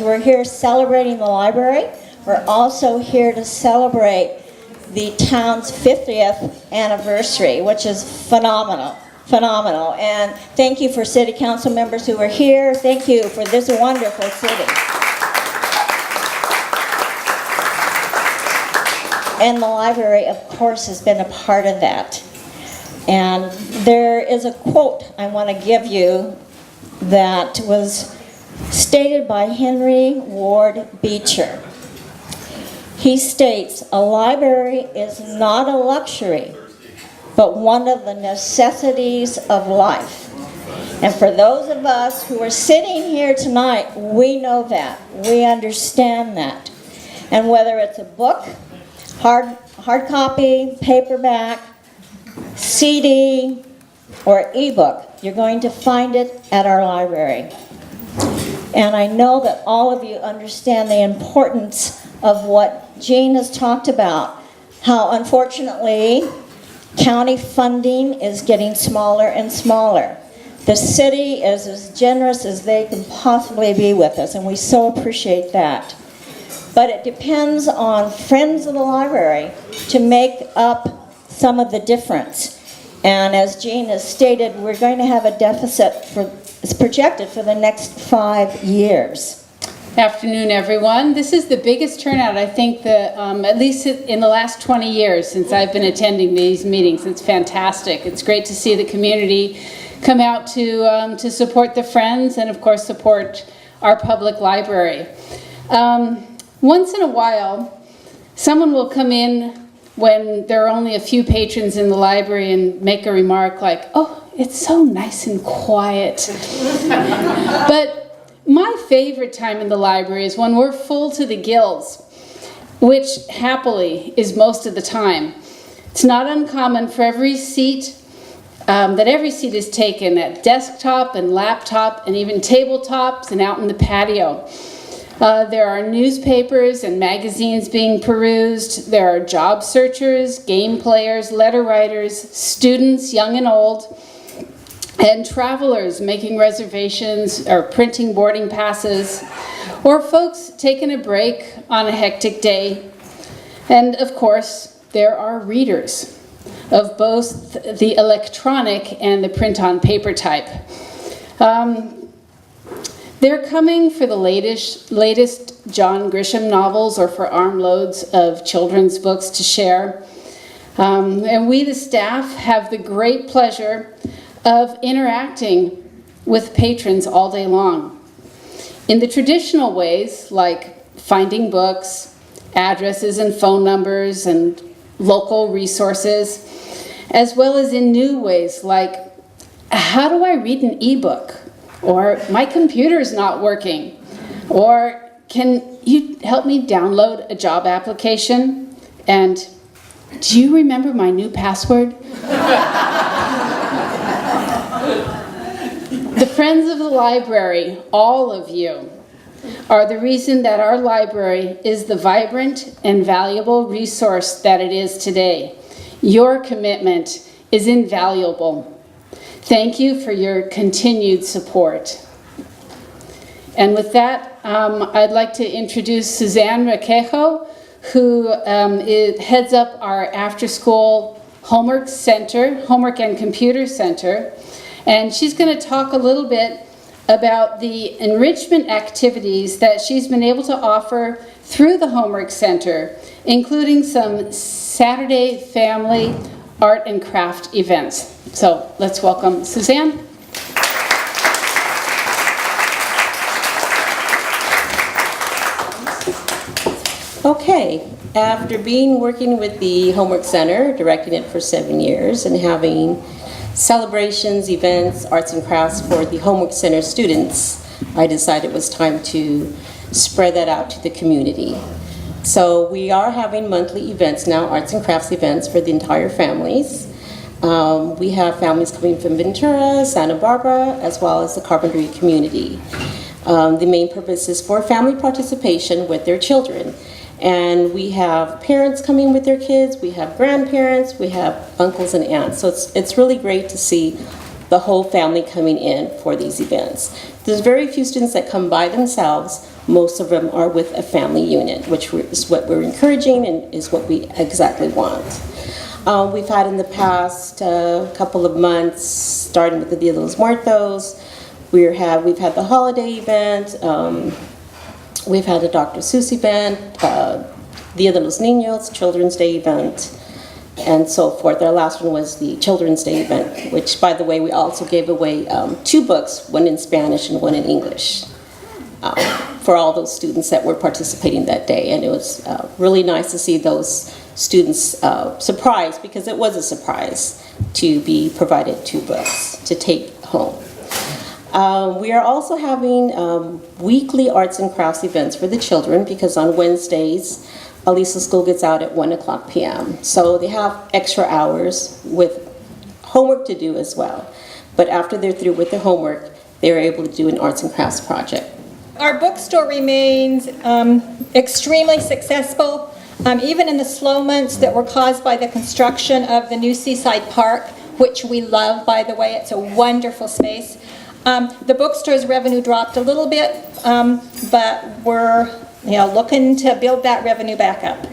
We're here celebrating the library. We're also here to celebrate the town's 50th anniversary, which is phenomenal. Phenomenal. And thank you for city council members who are here. Thank you for this wonderful city. And the library, of course, has been a part of that. And there is a quote I want to give you that was stated by Henry Ward Beecher. He states, "A library is not a luxury, but one of the necessities of life." And for those of us who are sitting here tonight, we know that. We understand that. And whether it's a book, hard copy, paperback, CD, or ebook, you're going to find it at our library. And I know that all of you understand the importance of what Jean has talked about, how unfortunately county funding is getting smaller and smaller. The city is as generous as they can possibly be with us, and we so appreciate that. But it depends on friends of the library to make up some of the difference. And as Jean has stated, we're going to have a deficit it's projected for the next 5 years. Afternoon, everyone. This is the biggest turnout, I think, at least in the last 20 years since I've been attending these meetings. It's fantastic. It's great to see the community come out to support the Friends and, of course, support our public library. Once in a while, someone will come in when there are only a few patrons in the library and make a remark like, "Oh, it's so nice and quiet." But my favorite time in the library is when we're full to the gills, which happily is most of the time. It's not uncommon for every seat is taken at desktop and laptop and even tabletops and out in the patio. There are newspapers and magazines being perused. There are job searchers, game players, letter writers, students, young and old, and travelers making reservations or printing boarding passes, or folks taking a break on a hectic day. And of course, there are readers of both the electronic and the print on paper type. They're coming for the latest John Grisham novels or for armloads of children's books to share. And we, the staff, have the great pleasure of interacting with patrons all day long. In the traditional ways, like finding books, addresses and phone numbers, and local resources, as well as in new ways, like, how do I read an ebook? Or my computer's not working. Or can you help me download a job application? And do you remember my new password? The Friends of the Library, all of you, are the reason that our library is the vibrant and valuable resource that it is today. Your commitment is invaluable. Thank you for your continued support. And with that, I'd like to introduce Suzanne Raquejo, who heads up our after-school homework and computer center. And she's going to talk a little bit about the enrichment activities that she's been able to offer through the Homework Center, including some Saturday family art and craft events. So let's welcome Suzanne. Okay, after working with the Homework Center, directing it for 7 years, and having celebrations, events, arts and crafts for the Homework Center students, I decided it was time to spread that out to the community. So we are having monthly events now, arts and crafts events for the entire families. We have families coming from Ventura, Santa Barbara, as well as the Carpinteria community. The main purpose is for family participation with their children. And we have parents coming with their kids, we have grandparents, we have uncles and aunts. So it's really great to see the whole family coming in for these events. There's very few students that come by themselves. most of them are with a family unit, which is what we're encouraging and is what we exactly want. We've had in the past couple of months, starting with the Dia de los Muertos, we've had the holiday event, we've had a Dr. Seuss event, Dia de los Niños, Children's Day event, and so forth. Our last one was the Children's Day event, which, by the way, we also gave away 2 books, one in Spanish and one in English, for all those students that were participating that day. And it was really nice to see those students surprised, because it was a surprise to be provided 2 books to take home. We are also having weekly arts and crafts events for the children, because on Wednesdays, Alisa School gets out at 1:00 p.m. So they have extra hours with homework to do as well. But after they're through with the homework, they're able to do an arts and crafts project. Our bookstore remains extremely successful, even in the slow months that were caused by the construction of the new Seaside Park, which we love, by the way. It's a wonderful space. The bookstore's revenue dropped a little bit, but we're looking to build that revenue back up.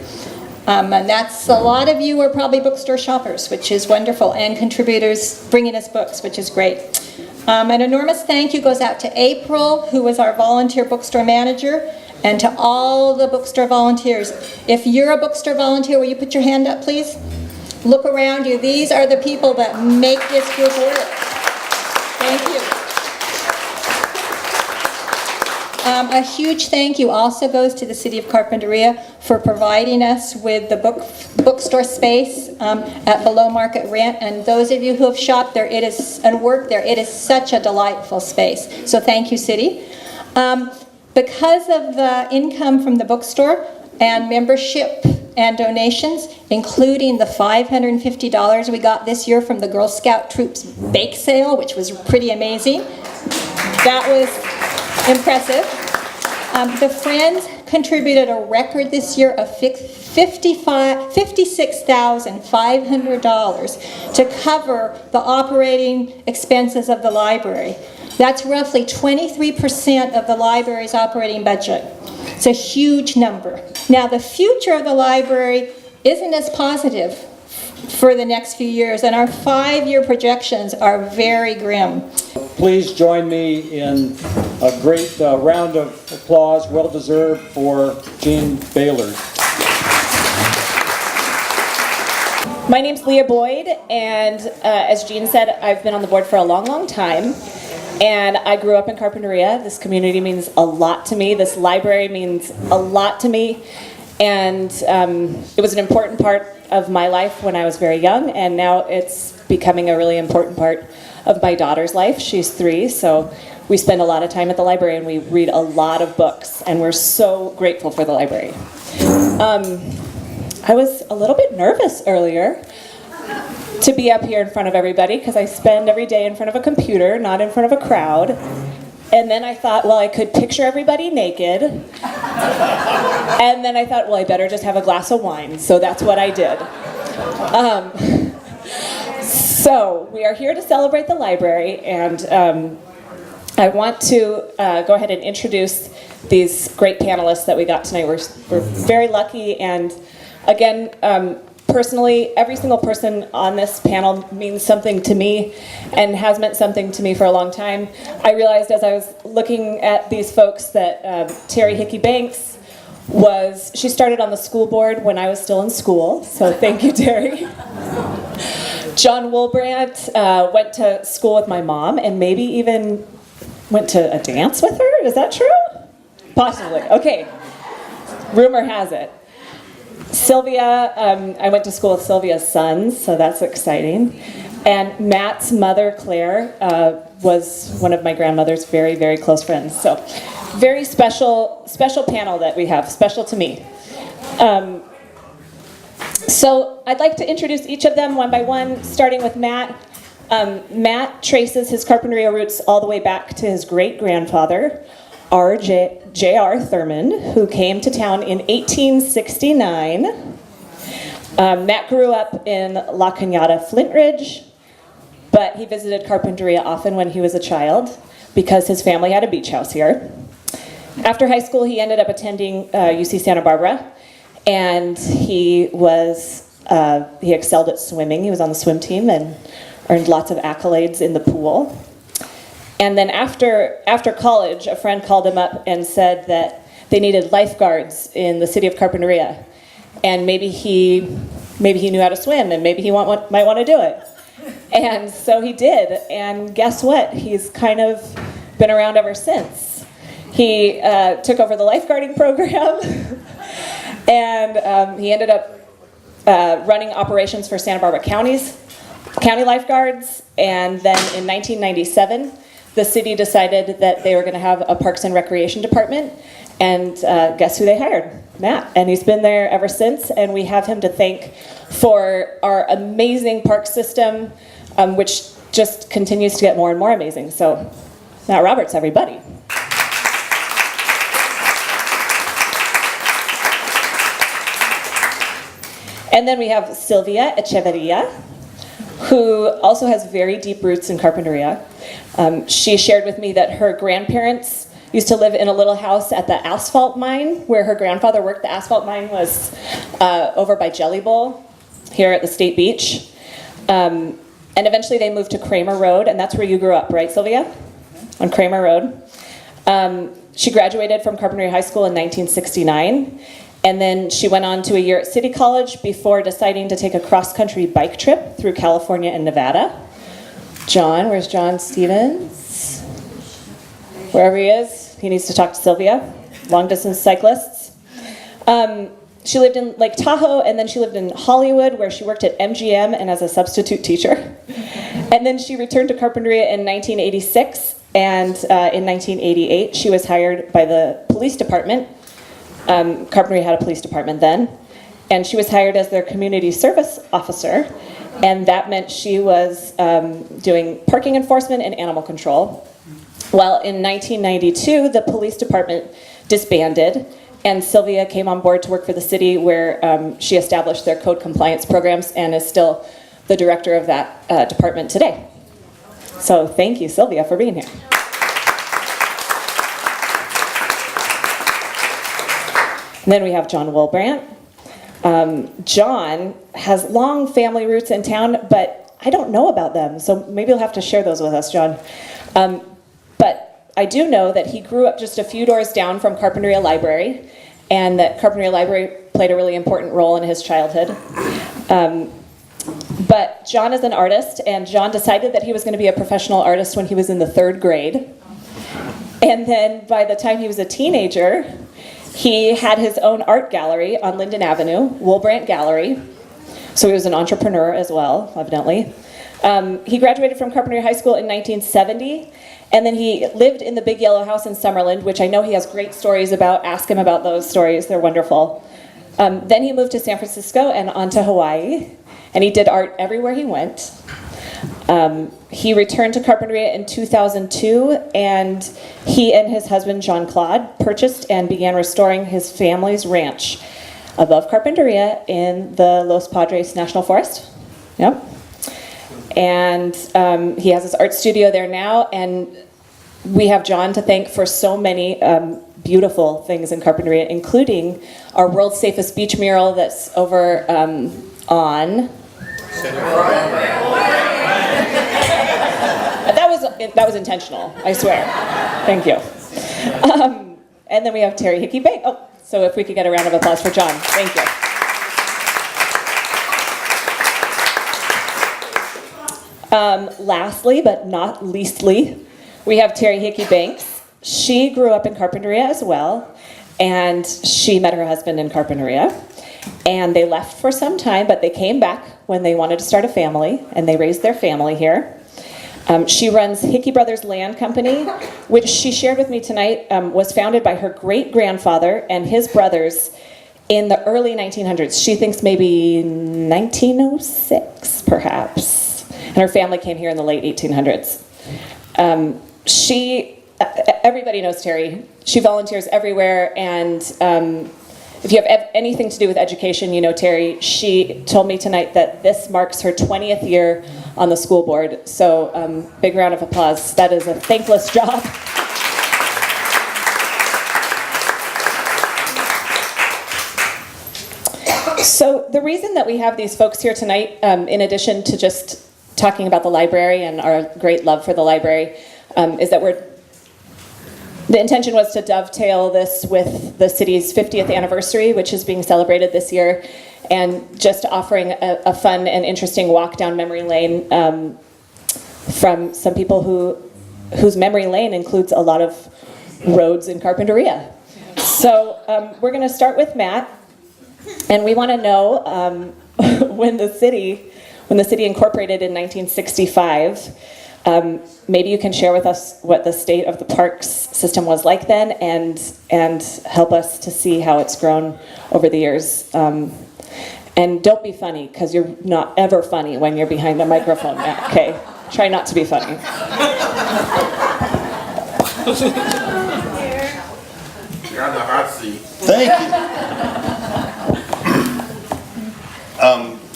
And that's, a lot of you are probably bookstore shoppers, which is wonderful, and contributors bringing us books, which is great. An enormous thank you goes out to April, who was our volunteer bookstore manager, and to all the bookstore volunteers. If you're a bookstore volunteer, will you put your hand up, please? Look around you. These are the people that make this group work. Thank you. A huge thank you also goes to the City of Carpinteria for providing us with the bookstore space at below market rent. And those of you who have shopped there and worked there, it is such a delightful space. So thank you, City. Because of the income from the bookstore and membership and donations, including the $550 we got this year from the Girl Scout Troops bake sale, which was pretty amazing. That was impressive. The Friends contributed a record this year of $56,500 to cover the operating expenses of the library. That's roughly 23% of the library's operating budget. It's a huge number. Now, the future of the library isn't as positive for the next few years, and our 5-year projections are very grim. Please join me in a great round of applause, well-deserved, for Jean Baylor. My name's Leah Boyd, and as Jean said, I've been on the board for a long, long time. And I grew up in Carpinteria. This community means a lot to me. This library means a lot to me. And it was an important part of my life when I was very young, and now it's becoming a really important part of my daughter's life. She's 3, so we spend a lot of time at the library and we read a lot of books, and we're so grateful for the library. I was a little bit nervous earlier to be up here in front of everybody, because I spend every day in front of a computer, not in front of a crowd. And then I thought, well, I could picture everybody naked. And then I thought, well, I better just have a glass of wine. So that's what I did. So we are here to celebrate the library, and I want to go ahead and introduce these great panelists that we got tonight. We're very lucky, and again, personally, every single person on this panel means something to me and has meant something to me for a long time. I realized as I was looking at these folks that Terry Hickey Banks she started on the school board when I was still in school, so thank you, Terry. John Wullbrandt went to school with my mom and maybe even went to a dance with her. Is that true? Possibly. Okay. Rumor has it. Sylvia, I went to school with Sylvia's sons, so that's exciting. And Matt's mother, Claire, was one of my grandmother's very, very close friends. So very special panel that we have, special to me. So I'd like to introduce each of them one by one, starting with Matt. Matt traces his Carpinteria roots all the way back to his great-grandfather, J.R. Thurman, who came to town in 1869. Matt grew up in La Cañada, Flint Ridge, but he visited Carpinteria often when he was a child because his family had a beach house here. After high school, he ended up attending UC Santa Barbara, and he excelled at swimming. He was on the swim team and earned lots of accolades in the pool. And then after college, a friend called him up and said that they needed lifeguards in the city of Carpinteria, and maybe he knew how to swim, and maybe he might want to do it. And so he did, and guess what? He's kind of been around ever since. He took over the lifeguarding program, and he ended up running operations for Santa Barbara county lifeguards, and then in 1997, the city decided that they were going to have a Parks and Recreation department, and guess who they hired? Matt, and he's been there ever since, and we have him to thank for our amazing park system, which just continues to get more and more amazing. So, Matt Roberts, everybody. And then we have Sylvia Echevaria, who also has very deep roots in Carpinteria. She shared with me that her grandparents used to live in a little house at the asphalt mine where her grandfather worked. The asphalt mine was over by Jelly Bowl here at the State Beach. And eventually they moved to Kramer Road, and that's where you grew up, right, Sylvia? On Kramer Road. She graduated from Carpinteria High School in 1969, and then she went on to a year at City College before deciding to take a cross-country bike trip through California and Nevada. John, where's John Stevens? Wherever he is, he needs to talk to Sylvia. Long-distance cyclists. She lived in Lake Tahoe, and then she lived in Hollywood, where she worked at MGM and as a substitute teacher. And then she returned to Carpinteria in 1986, and in 1988, she was hired by the police department. Carpinteria had a police department then, and she was hired as their community service officer, and that meant she was doing parking enforcement and animal control. Well, in 1992, the police department disbanded, and Sylvia came on board to work for the city, where she established their code compliance programs and is still the director of that department today. So thank you, Sylvia, for being here. And then we have John Wullbrandt. John has long family roots in town, but I don't know about them, so maybe you'll have to share those with us, John. But I do know that he grew up just a few doors down from Carpinteria Library, and that Carpinteria Library played a really important role in his childhood. But John is an artist, and John decided that he was going to be a professional artist when he was in the 3rd grade. And then by the time he was a teenager, he had his own art gallery on Linden Avenue, Wullbrandt Gallery. So he was an entrepreneur as well, evidently. He graduated from Carpinteria High School in 1970, and then he lived in the Big Yellow House in Summerlin, which I know he has great stories about. Ask him about those stories, they're wonderful. Then he moved to San Francisco and on to Hawaii, and he did art everywhere he went. He returned to Carpinteria in 2002, and he and his husband, John Claude, purchased and began restoring his family's ranch above Carpinteria in the Los Padres National Forest. Yep. And he has his art studio there now, and we have John to thank for so many beautiful things in Carpinteria, including our world's safest beach mural that's over on... That was intentional, I swear. Thank you. And then we have Terry Hickey Bank. Oh, so if we could get a round of applause for John. Thank you. Lastly, but not leastly, we have Terry Hickey Banks. She grew up in Carpinteria as well, and she met her husband in Carpinteria. And they left for some time, but they came back when they wanted to start a family, and they raised their family here. She runs Hickey Brothers Land Company, which she shared with me tonight was founded by her great-grandfather and his brothers in the early 1900s. She thinks maybe 1906, perhaps. And her family came here in the late 1800s. Everybody knows Terry. She volunteers everywhere, and if you have anything to do with education, you know Terry. She told me tonight that this marks her 20th year on the school board. So big round of applause. That is a thankless job. So the reason that we have these folks here tonight, in addition to just talking about the library and our great love for the library, is that the intention was to dovetail this with the city's 50th anniversary, which is being celebrated this year, and just offering a fun and interesting walk down memory lane from some people whose memory lane includes a lot of roads in Carpinteria. So we're going to start with Matt, and we want to know when the city incorporated in 1965. Maybe you can share with us what the state of the parks system was like then, and help us to see how it's grown over the years. And don't be funny, because you're not ever funny when you're behind the microphone, Matt, okay? Try not to be funny. You're on the hot seat. Thank you.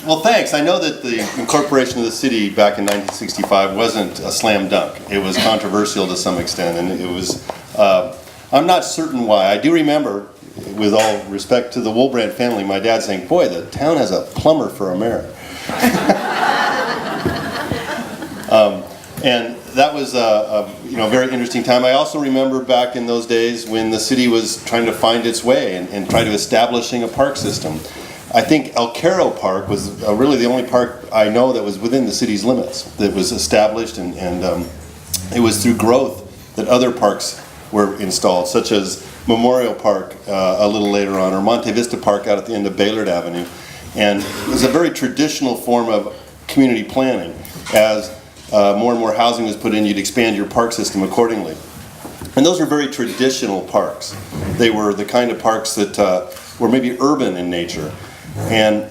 Well, thanks. I know that the incorporation of the city back in 1965 wasn't a slam dunk. It was controversial to some extent, and it was, I'm not certain why. I do remember, with all respect to the Wullbrandt family, my dad saying, boy, the town has a plumber for a mayor. And that was a very interesting time. I also remember back in those days when the city was trying to find its way and try to establishing a park system. I think El Caro Park was really the only park I know that was within the city's limits, that was established, and it was through growth that other parks were installed, such as Memorial Park a little later on, or Monte Vista Park out at the end of Baylord Avenue. And it was a very traditional form of community planning. As more and more housing was put in, you'd expand your park system accordingly. And those were very traditional parks. They were the kind of parks that were maybe urban in nature. And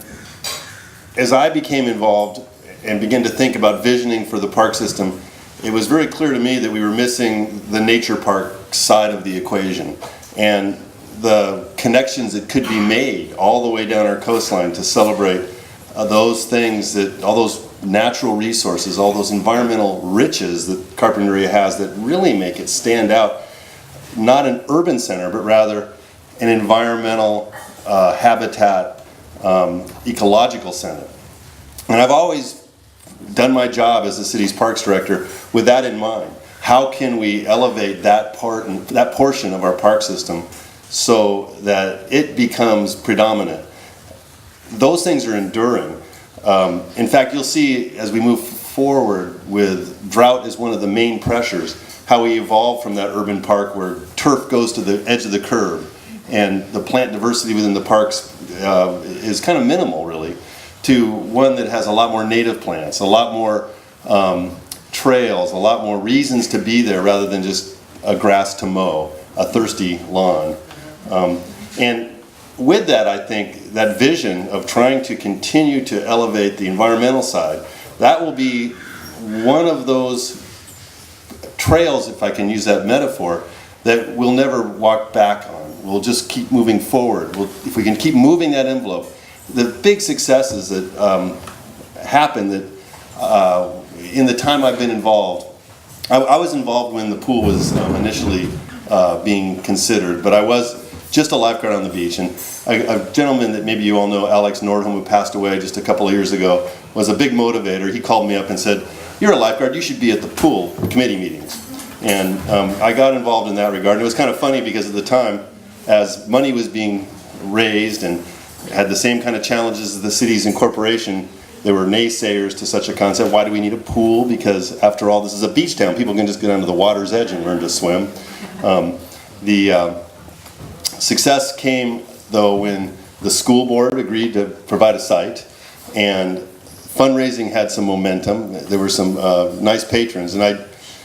as I became involved and began to think about visioning for the park system, it was very clear to me that we were missing the nature park side of the equation, and the connections that could be made all the way down our coastline to celebrate those things, that all those natural resources, all those environmental riches that Carpinteria has that really make it stand out, not an urban center, but rather an environmental habitat, ecological center. And I've always done my job as the city's parks director with that in mind. How can we elevate that portion of our park system so that it becomes predominant? Those things are enduring. In fact, you'll see as we move forward with drought as one of the main pressures, how we evolve from that urban park where turf goes to the edge of the curb and the plant diversity within the parks is kind of minimal, really, to one that has a lot more native plants, a lot more trails, a lot more reasons to be there rather than just a grass to mow, a thirsty lawn. And with that, I think, that vision of trying to continue to elevate the environmental side, that will be one of those trails, if I can use that metaphor, that we'll never walk back on. We'll just keep moving forward. If we can keep moving that envelope, the big successes that happened that in the time I've been involved, I was involved when the pool was initially being considered, but I was just a lifeguard on the beach. And a gentleman that maybe you all know, Alex Nordholm, who passed away just a couple of years ago, was a big motivator. He called me up and said, "You're a lifeguard, you should be at the pool committee meetings." And I got involved in that regard. And it was kind of funny because at the time, as money was being raised and had the same kind of challenges as the city's incorporation, there were naysayers to such a concept. Why do we need a pool? Because after all, this is a beach town. People can just get onto the water's edge and learn to swim. The success came, though, when the school board agreed to provide a site, and fundraising had some momentum. There were some nice patrons, and I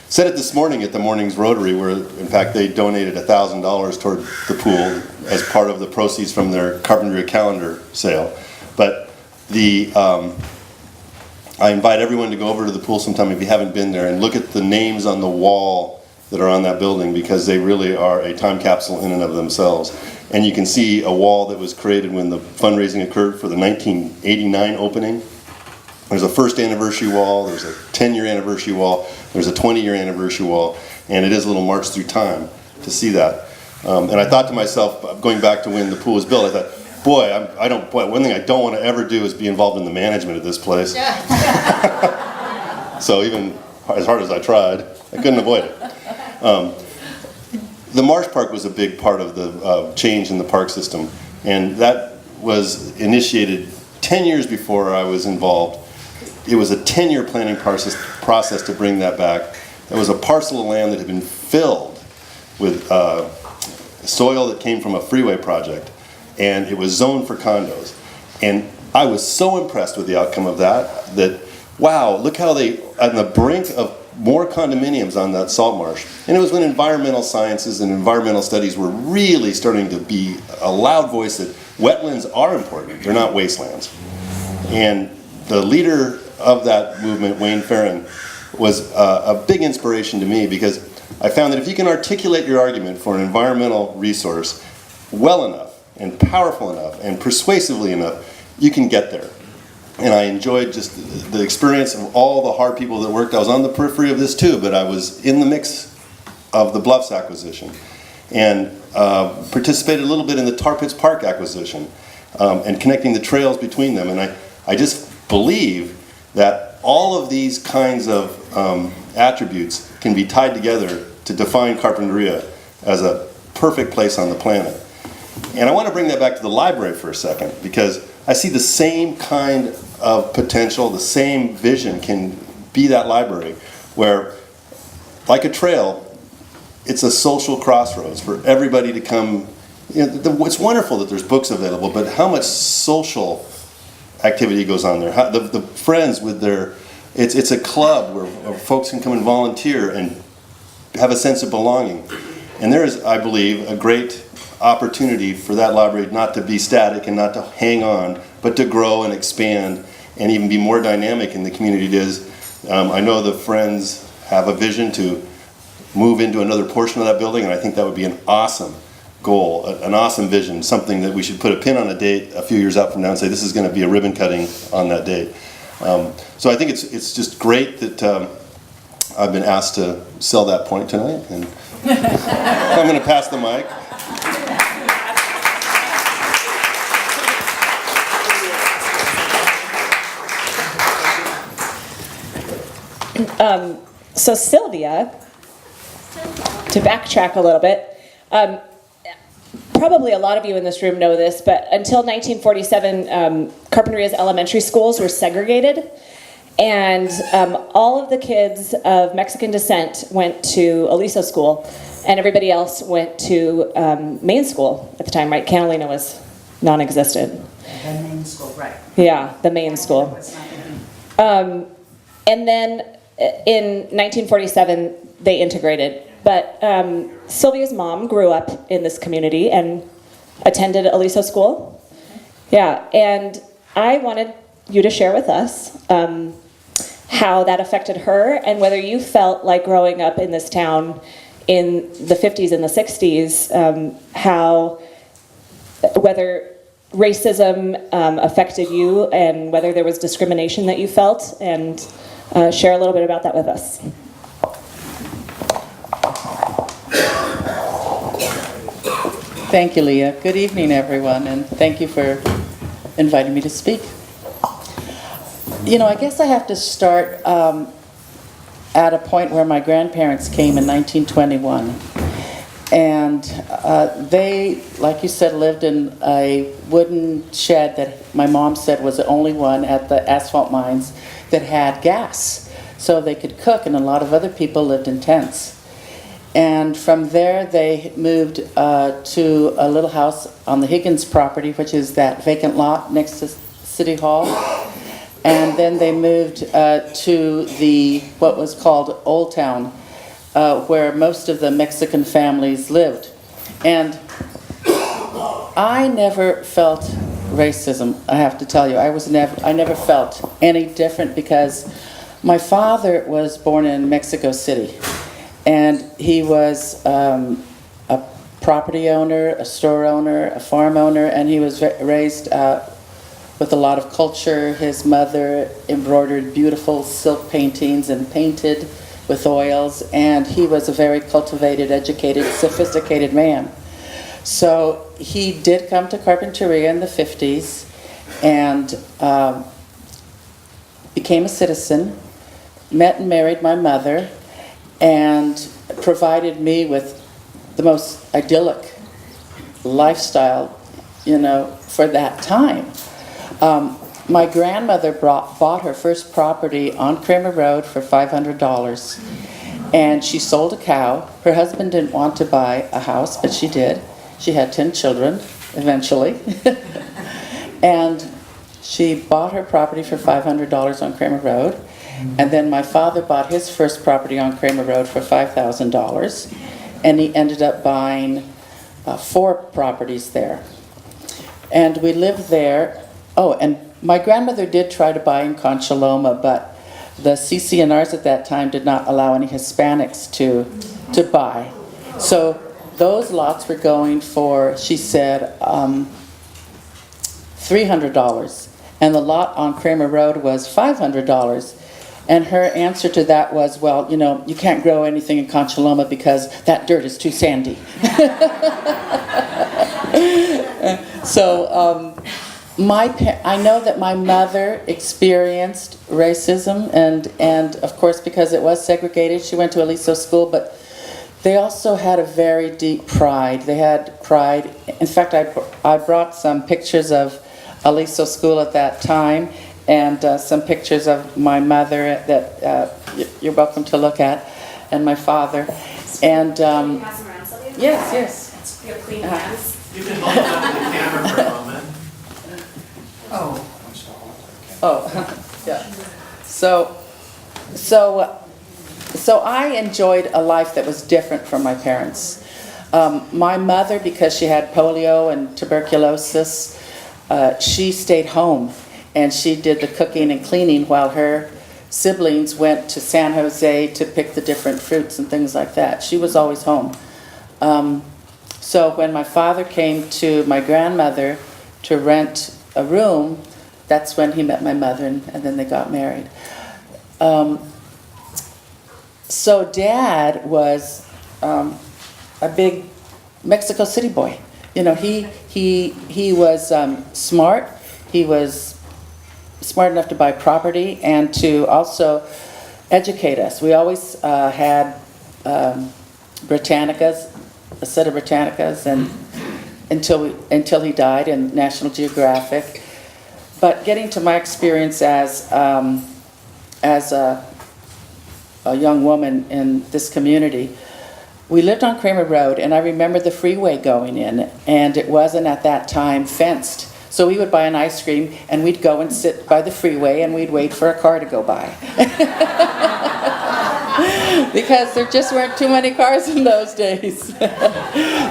said it this morning at the morning's Rotary, where in fact they donated $1,000 toward the pool as part of the proceeds from their Carpinteria calendar sale. But I invite everyone to go over to the pool sometime if you haven't been there and look at the names on the wall that are on that building, because they really are a time capsule in and of themselves. And you can see a wall that was created when the fundraising occurred for the 1989 opening. There's a first anniversary wall, there's a 10-year anniversary wall, there's a 20-year anniversary wall, and it is a little march through time to see that. And I thought to myself, going back to when the pool was built, I thought, boy, one thing I don't want to ever do is be involved in the management of this place. So even as hard as I tried, I couldn't avoid it. The Marsh Park was a big part of the change in the park system, and that was initiated 10 years before I was involved. It was a 10-year planning process to bring that back. There was a parcel of land that had been filled with soil that came from a freeway project, and it was zoned for condos. And I was so impressed with the outcome of that, wow, look how they, on the brink of more condominiums on that salt marsh. And it was when environmental sciences and environmental studies were really starting to be a loud voice that wetlands are important, they're not wastelands. And the leader of that movement, Wayne Farron, was a big inspiration to me, because I found that if you can articulate your argument for an environmental resource well enough and powerful enough and persuasively enough, you can get there. And I enjoyed just the experience of all the hard people that worked. I was on the periphery of this too, but I was in the mix of the Bluffs acquisition, and participated a little bit in the Tar Pits Park acquisition, and connecting the trails between them. And I just believe that all of these kinds of attributes can be tied together to define Carpinteria as a perfect place on the planet. And I want to bring that back to the library for a second, because I see the same kind of potential, the same vision can be that library, where, like a trail, it's a social crossroads for everybody to come. You know, it's wonderful that there's books available, but how much social activity goes on there? The friends with their, it's a club where folks can come and volunteer and have a sense of belonging. And there is, I believe, a great opportunity for that library not to be static and not to hang on, but to grow and expand and even be more dynamic in the community it is. I know the Friends have a vision to move into another portion of that building, and I think that would be an awesome goal, an awesome vision, something that we should put a pin on a date a few years out from now and say this is going to be a ribbon cutting on that date. So I think it's just great that I've been asked to sell that point tonight, and I'm going to pass the mic. So Sylvia, to backtrack a little bit, probably a lot of you in this room know this, but until 1947, Carpinteria's elementary schools were segregated, and all of the kids of Mexican descent went to Aliso School, and everybody else went to Main School at the time, right? Catalina was non-existent. The main school, right. Yeah, the main school. And then in 1947, they integrated. But Sylvia's mom grew up in this community and attended Aliso School. Yeah, and I wanted you to share with us how that affected her, and whether you felt like growing up in this town in the 50s and the 60s, whether racism affected you, and whether there was discrimination that you felt, and share a little bit about that with us. Thank you, Leah. Good evening, everyone, and thank you for inviting me to speak. You know, I guess I have to start at a point where my grandparents came in 1921. And they, like you said, lived in a wooden shed that my mom said was the only one at the asphalt mines that had gas, so they could cook, and a lot of other people lived in tents. And from there they moved to a little house on the Higgins property, which is that vacant lot next to City Hall. And then they moved to the what was called Old Town, where most of the Mexican families lived. And I never felt racism, I have to tell you. I never felt any different, because my father was born in Mexico City, and he was a property owner, a store owner, a farm owner, and he was raised with a lot of culture. His mother embroidered beautiful silk paintings and painted with oils, and he was a very cultivated, educated, sophisticated man. So he did come to Carpinteria in the 50s and became a citizen, met and married my mother, and provided me with the most idyllic lifestyle, you know, for that time. My grandmother bought her first property on Kramer Road for $500, and she sold a cow. Her husband didn't want to buy a house, but she did. She had 10 children, eventually. And she bought her property for $500 on Kramer Road, and then my father bought his first property on Kramer Road for $5,000, and he ended up buying 4 properties there. And we lived there. Oh, and my grandmother did try to buy in Concha Loma, but the CCNRs at that time did not allow any Hispanics to buy. So those lots were going for, she said, $300. And the lot on Kramer Road was $500. And her answer to that was, well, you know, you can't grow anything in Concha Loma because that dirt is too sandy. So I know that my mother experienced racism, and of course because it was segregated, she went to Aliso School, but they also had a very deep pride. They had pride. In fact, I brought some pictures of Aliso School at that time, and some pictures of my mother that you're welcome to look at, and my father. And Pass them around, Sylvia? yes. You have clean hands. You can hold it up to the camera for a moment. Oh, yeah. So I enjoyed a life that was different from my parents. My mother, because she had polio and tuberculosis, she stayed home and she did the cooking and cleaning while her siblings went to San Jose to pick the different fruits and things like that. She was always home. So when my father came to my grandmother to rent a room, that's when he met my mother, and then they got married. So Dad was a big Mexico City boy. You know, he was smart. He was smart enough to buy property and to also educate us. We always had Britannicas, a set of Britannicas, and until he died in National Geographic. But getting to my experience as a young woman in this community, we lived on Kramer Road, and I remember the freeway going in, and it wasn't at that time fenced. So we would buy an ice cream, and we'd go and sit by the freeway, and we'd wait for a car to go by. Because there just weren't too many cars in those days.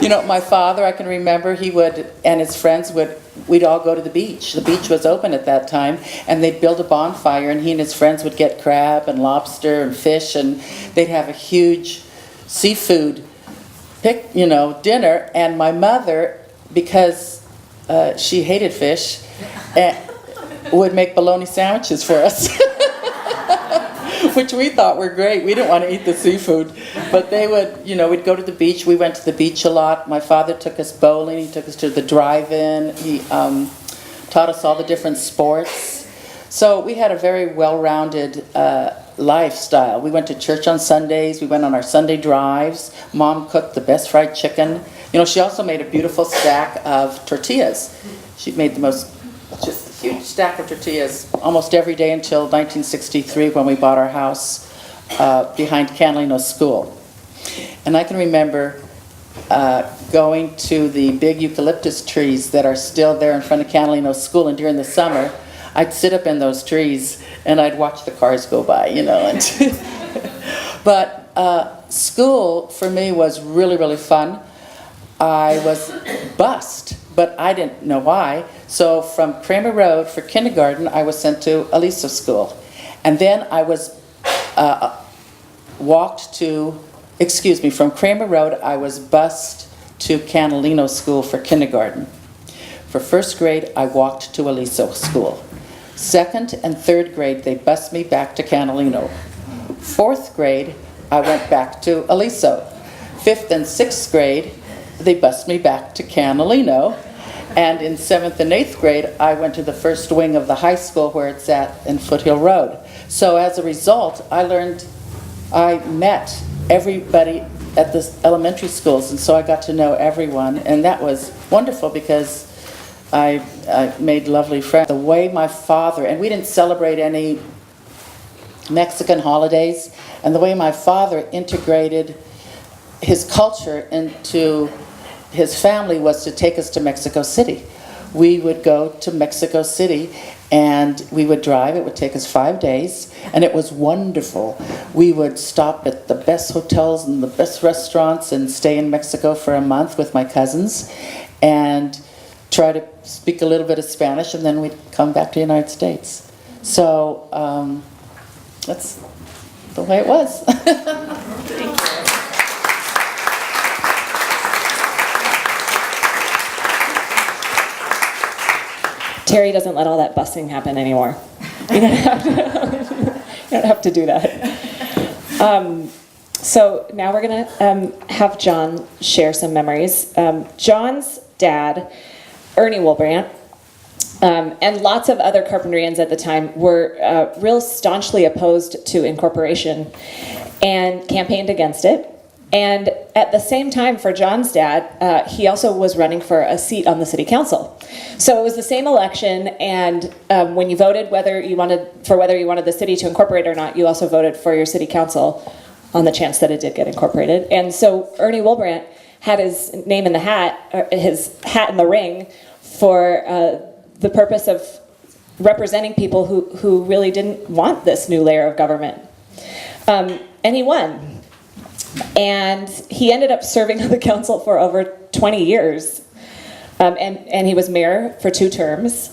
You know, my father, I can remember, he would, and his friends we'd all go to the beach. The beach was open at that time, and they'd build a bonfire, and he and his friends would get crab and lobster and fish, and they'd have a huge seafood dinner. And my mother, because she hated fish, would make bologna sandwiches for us. Which we thought were great. We didn't want to eat the seafood. But they would, we'd go to the beach. We went to the beach a lot. My father took us bowling. He took us to the drive-in. He taught us all the different sports. So we had a very well-rounded lifestyle. We went to church on Sundays. We went on our Sunday drives. Mom cooked the best fried chicken. She also made a beautiful stack of tortillas. She made just a huge stack of tortillas almost every day until 1963 when we bought our house behind Catalino School. And I can remember going to the big eucalyptus trees that are still there in front of Catalino School, and during the summer I'd sit up in those trees and I'd watch the cars go by, But school for me was really, really fun. I was bused, but I didn't know why. So from Kramer Road for kindergarten, I was sent to Aliso School. And then I was from Kramer Road, I was bused to Catalino School for kindergarten. For first grade, I walked to Aliso School. Second and third grade, they bused me back to Catalino. Fourth grade, I went back to Aliso. Fifth and sixth grade, they bused me back to Canalino. And in 7th and 8th grade, I went to the first wing of the high school where it's at in Foothill Road. So as a result, I met everybody at the elementary schools, and so I got to know everyone, and that was wonderful because I made lovely friends. The way my father, and we didn't celebrate any Mexican holidays, and the way my father integrated his culture into his family was to take us to Mexico City. We would go to Mexico City and we would drive. It would take us 5 days, and it was wonderful. We would stop at the best hotels and the best restaurants and stay in Mexico for a month with my cousins and try to speak a little bit of Spanish, and then we'd come back to the United States. So that's the way it was. Terry doesn't let all that busing happen anymore. You don't have to do that. So now we're going to have John share some memories. John's dad, Ernie Wullbrandt, and lots of other Carpinterians at the time were real staunchly opposed to incorporation and campaigned against it. And at the same time, for John's dad, he also was running for a seat on the city council. So it was the same election, and when you voted whether you wanted the city to incorporate or not, you also voted for your city council on the chance that it did get incorporated. And so Ernie Wullbrandt had his name in the hat, or his hat in the ring, for the purpose of representing people who really didn't want this new layer of government. And he won. And he ended up serving on the council for over 20 years. And he was mayor for 2 terms.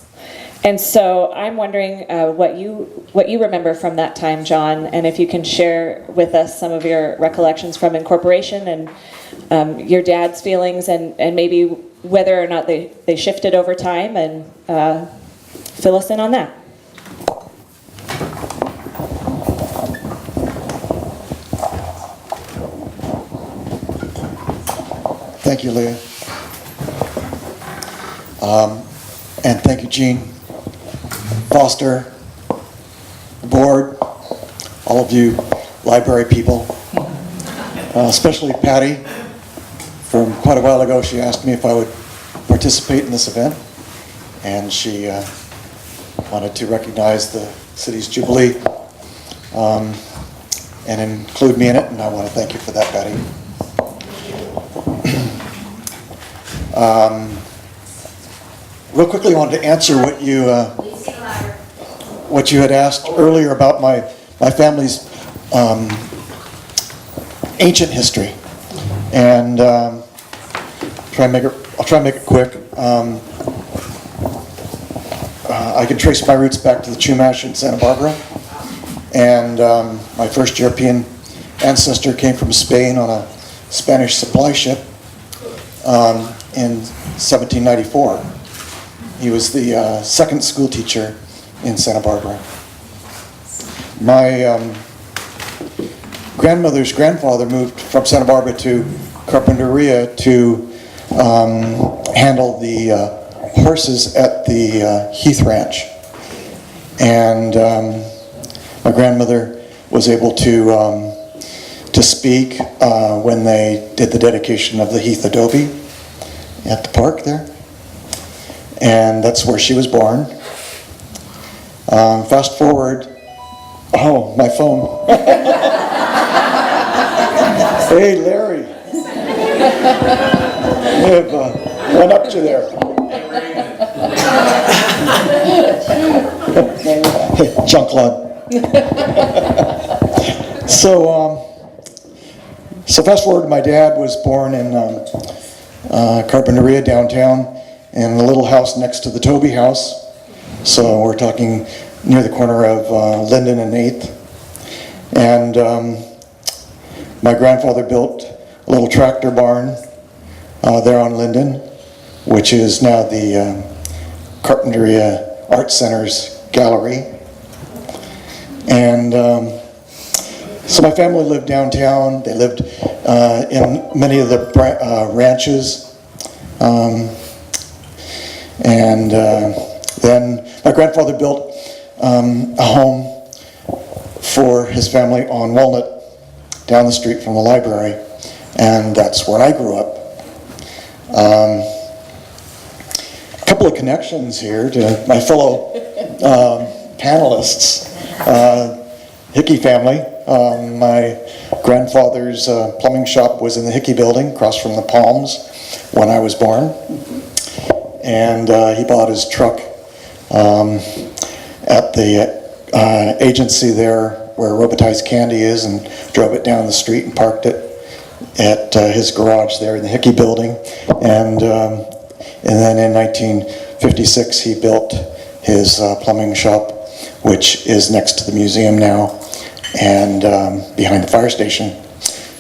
And so I'm wondering what you remember from that time, John, and if you can share with us some of your recollections from incorporation and your dad's feelings, and maybe whether or not they shifted over time, and fill us in on that. Thank you, Leah. And thank you, Jean, Foster, the board, all of you library people, especially Patty. From quite a while ago, she asked me if I would participate in this event, and she wanted to recognize the city's Jubilee and include me in it, and I want to thank you for that, Patty. Real quickly, I wanted to answer what you had asked earlier about my family's ancient history, and I'll try and make it quick. I can trace my roots back to the Chumash in Santa Barbara, and my first European ancestor came from Spain on a Spanish supply ship in 1794. He was the second school teacher in Santa Barbara. My grandmother's grandfather moved from Santa Barbara to Carpinteria to handle the horses at the Heath Ranch. And my grandmother was able to speak when they did the dedication of the Heath Adobe at the park there. And that's where she was born. Fast forward, oh, my phone. Hey, Larry. I have one up to there. Hey, junk lug. So fast forward, my dad was born in Carpinteria downtown, in the little house next to the Toby house. So we're talking near the corner of Linden and 8th. And my grandfather built a little tractor barn there on Linden, which is now the Carpinteria Art Center's gallery. And So my family lived downtown. They lived in many of the ranches. And then my grandfather built a home for his family on Walnut, down the street from the library, and that's where I grew up. A couple of connections here to my fellow panelists. Hickey family. My grandfather's plumbing shop was in the Hickey building, across from the Palms, when I was born. And he bought his truck at the agency there where Robitaille's Candy is, and drove it down the street and parked it at his garage there in the Hickey building. And then in 1956 he built his plumbing shop, which is next to the museum now and behind the fire station.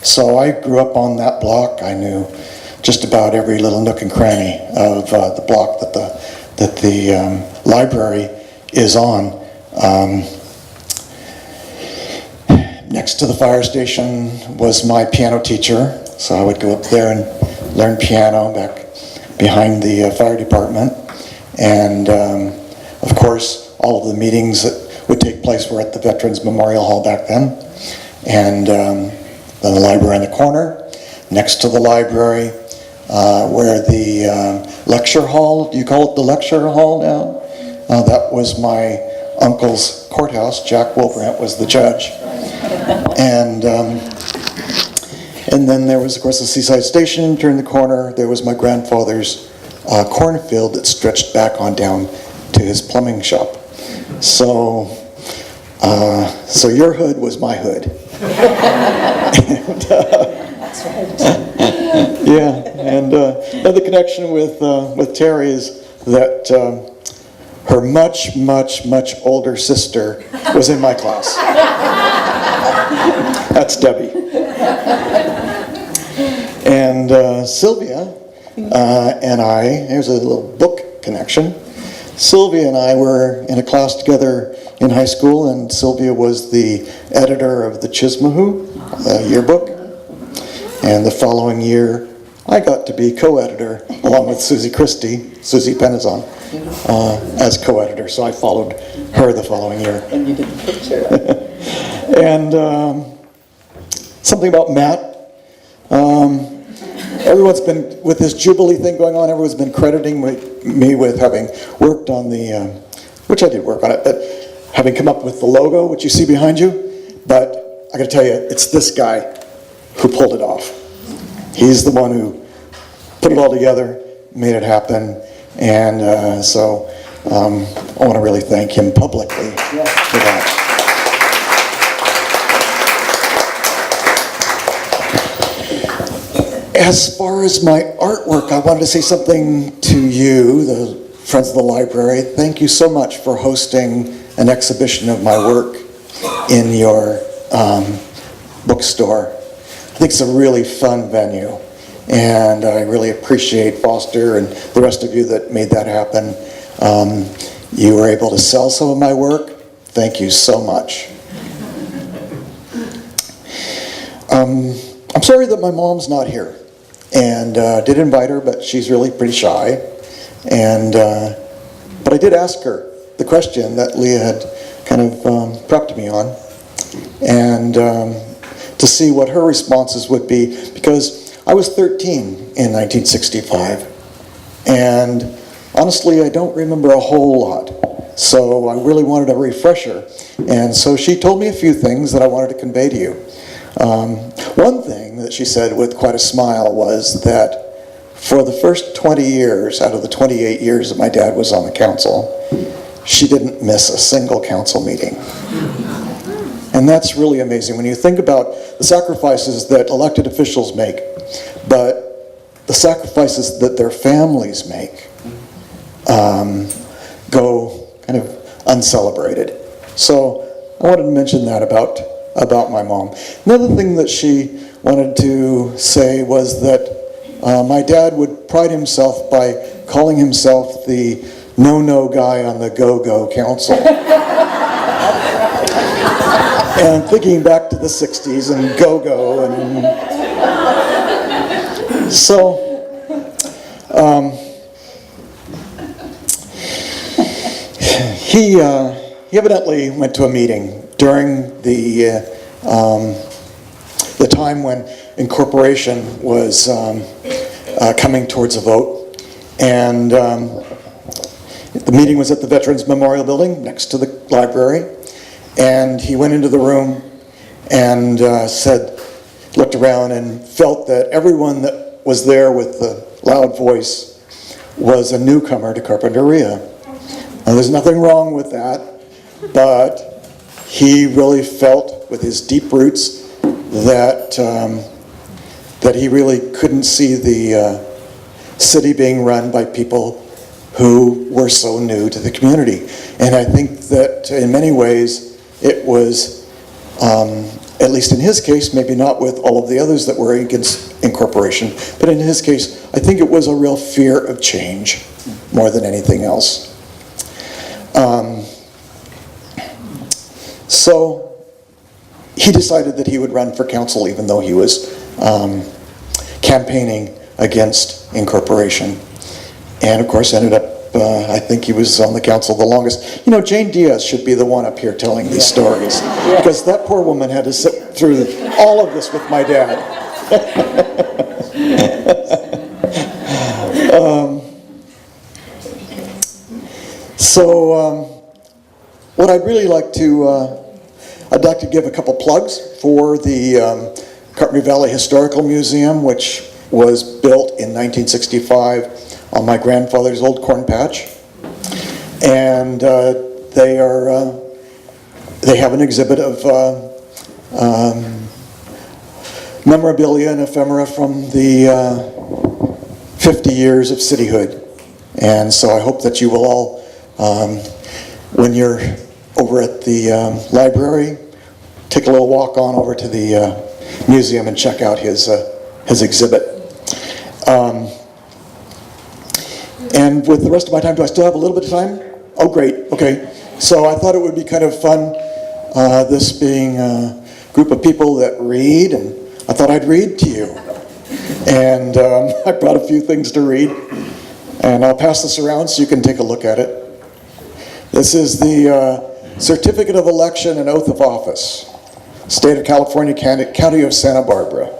So I grew up on that block. I knew just about every little nook and cranny of the block that the library is on. Next to the fire station was my piano teacher, so I would go up there and learn piano back behind the fire department. And of course, all of the meetings that would take place were at the Veterans Memorial Hall back then. And then the library in the corner. Next to the library, where the lecture hall, do you call it the lecture hall now? That was my uncle's courthouse. Jack Wullbrandt was the judge. And then there was, of course, the Seaside Station. Turn the corner, there was my grandfather's cornfield that stretched back on down to his plumbing shop. So your hood was my hood. And, That's right. yeah, and another connection with Terry is that her much, much, much older sister was in my class. That's Debbie. And Sylvia and I, here's a little book connection. Sylvia and I were in a class together in high school, and Sylvia was the editor of the Chismahoo yearbook. And the following year, I got to be co-editor, along with Susie Penizon, as co-editor. So I followed her the following year. And you did the picture. And something about Matt. Everyone's been, with this Jubilee thing going on, everyone's been crediting me with having worked on the, which I did work on it, but having come up with the logo, which you see behind you. But I gotta tell you, it's this guy who pulled it off. He's the one who put it all together, made it happen, and so I want to really thank him publicly for that. As far as my artwork, I wanted to say something to you, the Friends of the Library. Thank you so much for hosting an exhibition of my work in your bookstore. I think it's a really fun venue, and I really appreciate Foster and the rest of you that made that happen. You were able to sell some of my work. Thank you so much. I'm sorry that my mom's not here, and did invite her, but she's really pretty shy. And but I did ask her the question that Leah had kind of prepped me on, and to see what her responses would be, because I was 13 in 1965, and honestly I don't remember a whole lot, so I really wanted a refresher. And so she told me a few things that I wanted to convey to you. One thing that she said with quite a smile was that for the first 20 years out of the 28 years that my dad was on the council, she didn't miss a single council meeting. And that's really amazing when you think about the sacrifices that elected officials make, but the sacrifices that their families make go kind of uncelebrated. So I wanted to mention that about my mom. Another thing that she wanted to say was that my dad would pride himself by calling himself the no-no guy on the go-go council. And thinking back to the 60s and go-go, and so he evidently went to a meeting during the time when incorporation was coming towards a vote, and the meeting was at the Veterans Memorial Building next to the library. And he went into the room and looked around and felt that everyone that was there with the loud voice was a newcomer to Carpinteria. Now, there's nothing wrong with that, but he really felt with his deep roots that he really couldn't see the city being run by people who were so new to the community. And I think that in many ways, it was, at least in his case, maybe not with all of the others that were against incorporation, but in his case, I think it was a real fear of change more than anything else. So he decided that he would run for council even though he was campaigning against incorporation. And of course ended up, I think he was on the council the longest. You know, Jane Diaz should be the one up here telling these stories, because that poor woman had to sit through all of this with my dad. What I'd really like to, I'd like to give a couple plugs for the Carpinteria Valley Historical Museum, which was built in 1965 on my grandfather's old corn patch, and they have an exhibit of memorabilia and ephemera from the 50 years of cityhood. And so I hope that you will all, when you're over at the library, take a little walk on over to the museum and check out his exhibit. And with the rest of my time, do I still have a little bit of time? Oh, great. Okay. So I thought it would be kind of fun, this being a group of people that read, and I thought I'd read to you. And I brought a few things to read, and I'll pass this around so you can take a look at it. This is the Certificate of Election and Oath of Office, State of California, County of Santa Barbara.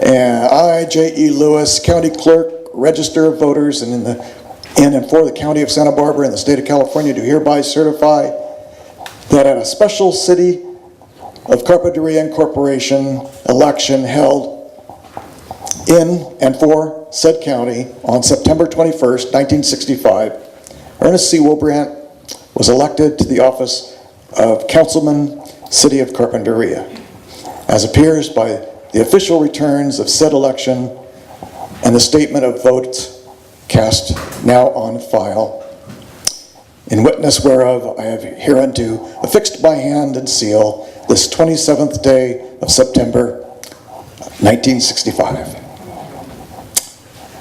And I, J.E. Lewis, County Clerk, Register of Voters, and in and for the County of Santa Barbara and the State of California, do hereby certify that at a special City of Carpinteria Incorporation election held in and for said county on September 21st, 1965, Ernest C. Wullbrandt was elected to the office of Councilman, City of Carpinteria, as appears by the official returns of said election and the statement of votes cast now on file. In witness whereof I have hereunto affixed by hand and seal this 27th day of September 1965.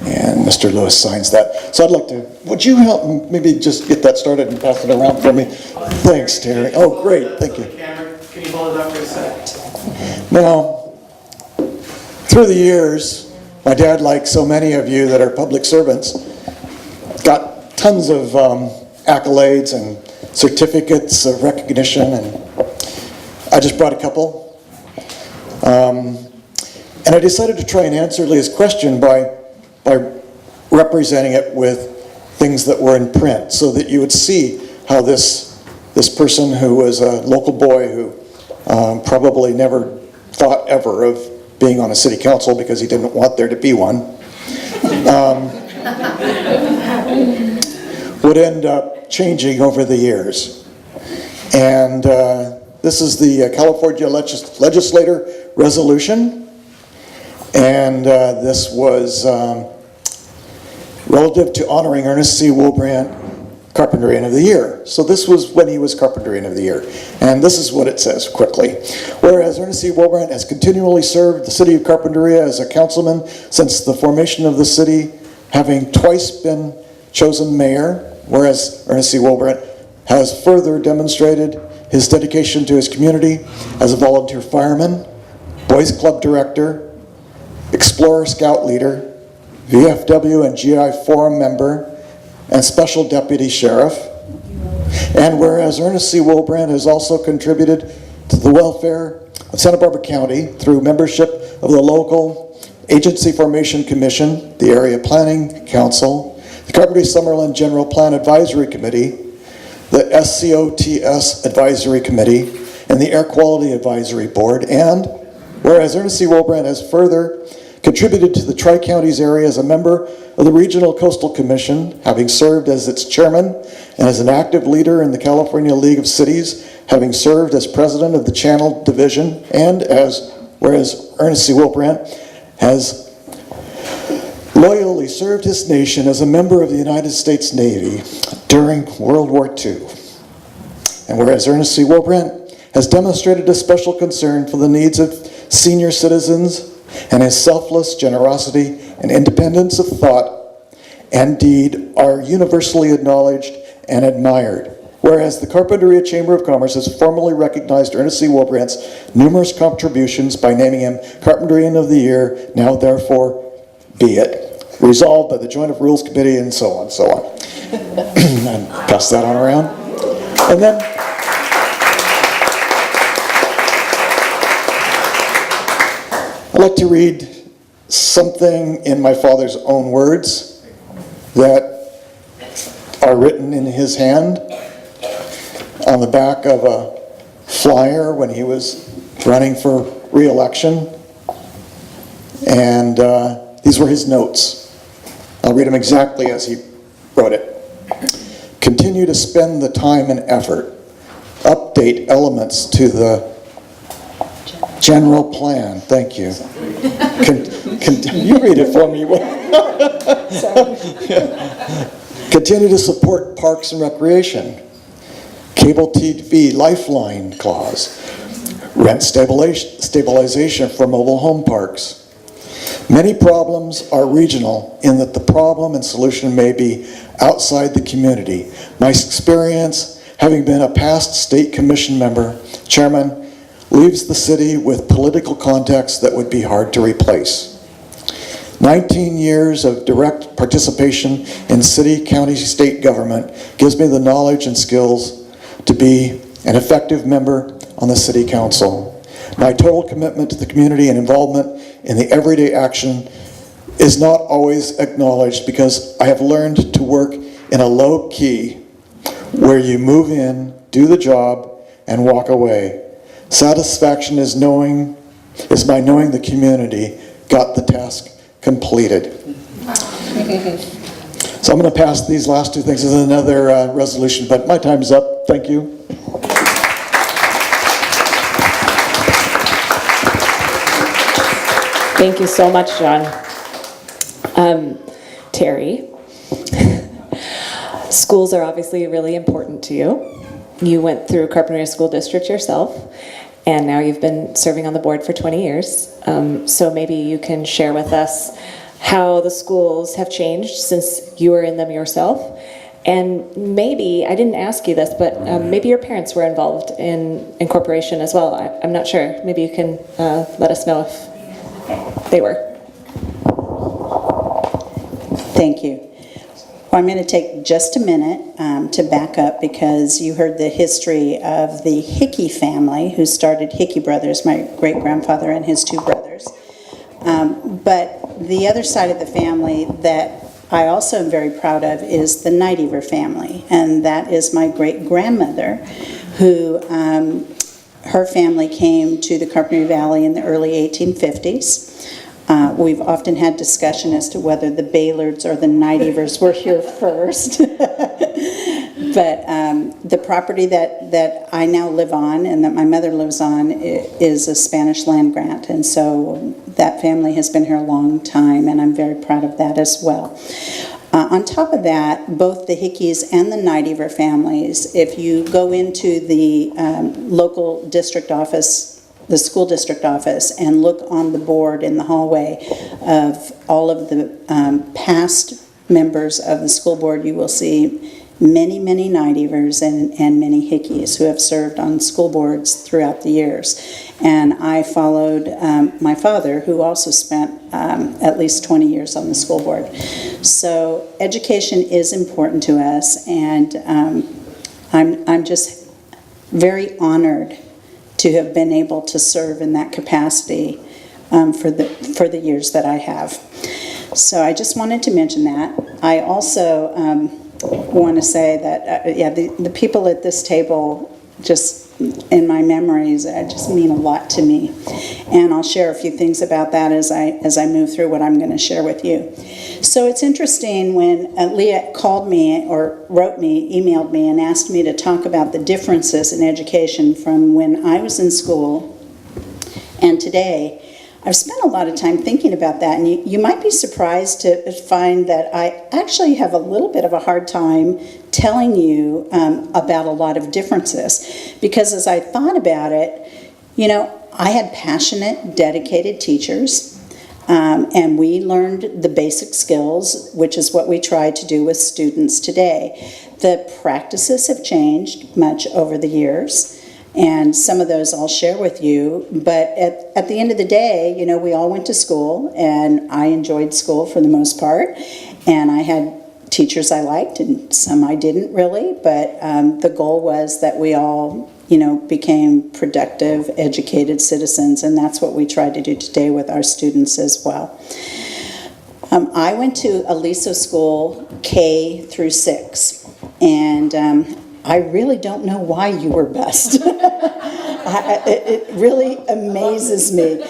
And Mr. Lewis signs that. So I'd like to, would you help maybe just get that started and pass it around for me? Thanks, Terry. Oh, great, thank you. Can you hold it up for a sec? Now, through the years, my dad, like so many of you that are public servants, got tons of accolades and certificates of recognition, and I just brought a couple. And I decided to try and answer Leah's question by representing it with things that were in print, so that you would see how this person who was a local boy who probably never thought ever of being on a city council because he didn't want there to be one, would end up changing over the years. And this is the California Legislator Resolution, and this was relative to honoring Ernest C. Wullbrandt, Carpinterian of the Year. So this was when he was Carpinterian of the Year. And this is what it says quickly. Whereas Ernest C. Wullbrandt has continually served the city of Carpinteria as a councilman since the formation of the city, having twice been chosen mayor, whereas Ernest C. Wullbrandt has further demonstrated his dedication to his community as a volunteer fireman, Boys Club director, Explorer Scout leader, VFW and GI Forum member, and Special Deputy Sheriff. And whereas Ernest C. Wullbrandt has also contributed to the welfare of Santa Barbara County through membership of the local Agency Formation Commission, the Area Planning Council, the Carpinteria-Summerlin General Plan Advisory Committee, the SCOTS Advisory Committee, and the Air Quality Advisory Board. And whereas Ernest C. Wullbrandt has further contributed to the Tri-Counties area as a member of the Regional Coastal Commission, having served as its chairman, and as an active leader in the California League of Cities, having served as president of the Channel Division, and whereas Ernest C. Wullbrandt has loyally served his nation as a member of the United States Navy during World War II. And whereas Ernest C. Wullbrandt has demonstrated a special concern for the needs of senior citizens, and his selfless generosity and independence of thought and deed are universally acknowledged and admired. Whereas the Carpinteria Chamber of Commerce has formally recognized Ernest C. Wullbrandt's numerous contributions by naming him Carpinterian of the Year, now therefore be it. Resolved by the Joint of Rules Committee, and so on, so on. And pass that on around. And then I'd like to read something in my father's own words that are written in his hand on the back of a flyer when he was running for re-election. And these were his notes. I'll read them exactly as he wrote it. Continue to spend the time and effort. Update elements to the general plan. Thank you. You read it for me. Continue to support parks and recreation. Cable TV lifeline clause. Rent stabilization for mobile home parks. Many problems are regional in that the problem and solution may be outside the community. My experience, having been a past state commission member, chairman, leaves the city with political context that would be hard to replace. 19 years of direct participation in city, county, state government gives me the knowledge and skills to be an effective member on the city council. My total commitment to the community and involvement in the everyday action is not always acknowledged because I have learned to work in a low key where you move in, do the job, and walk away. Satisfaction is by knowing the community got the task completed. So I'm going to pass these last two things as another resolution, but my time's up. Thank you. Thank you so much, John. Terry, schools are obviously really important to you. You went through Carpinteria School District yourself, and now you've been serving on the board for 20 years. So maybe you can share with us how the schools have changed since you were in them yourself. And maybe, I didn't ask you this, but maybe your parents were involved in incorporation as well. I'm not sure. Maybe you can let us know if they were. Thank you. Well, I'm going to take just a minute to back up because you heard the history of the Hickey family who started Hickey Brothers, my great-grandfather and his two brothers. But the other side of the family that I also am very proud of is the Nightyver family, and that is my great-grandmother who, her family came to the Carpinteria Valley in the early 1850s. We've often had discussion as to whether the Baylards or the Nightyvers were here first. But the property that I now live on and that my mother lives on is a Spanish land grant, and so that family has been here a long time, and I'm very proud of that as well. On top of that, both the Hickeys and the Nightyver families, if you go into the local district office, the school district office, and look on the board in the hallway of all of the past members of the school board, you will see many, many night Evers and many Hickeys who have served on school boards throughout the years. And I followed my father, who also spent at least 20 years on the school board. So education is important to us, and I'm just very honored to have been able to serve in that capacity for the years that I have. So I just wanted to mention that. I also want to say that the people at this table, just in my memories, just mean a lot to me, and I'll share a few things about that as I move through what I'm going to share with you. So it's interesting when Leah called me or wrote me, emailed me, and asked me to talk about the differences in education from when I was in school and today. I've spent a lot of time thinking about that, and you might be surprised to find that I actually have a little bit of a hard time telling you about a lot of differences, because as I thought about it, I had passionate, dedicated teachers, and we learned the basic skills, which is what we try to do with students today. The practices have changed much over the years, and some of those I'll share with you, but at the end of the day, we all went to school, and I enjoyed school for the most part, and I had teachers I liked and some I didn't really, but the goal was that we all, became productive, educated citizens, and that's what we try to do today with our students as well. I went to Aliso School K through 6, and I really don't know why you were best. It really amazes me.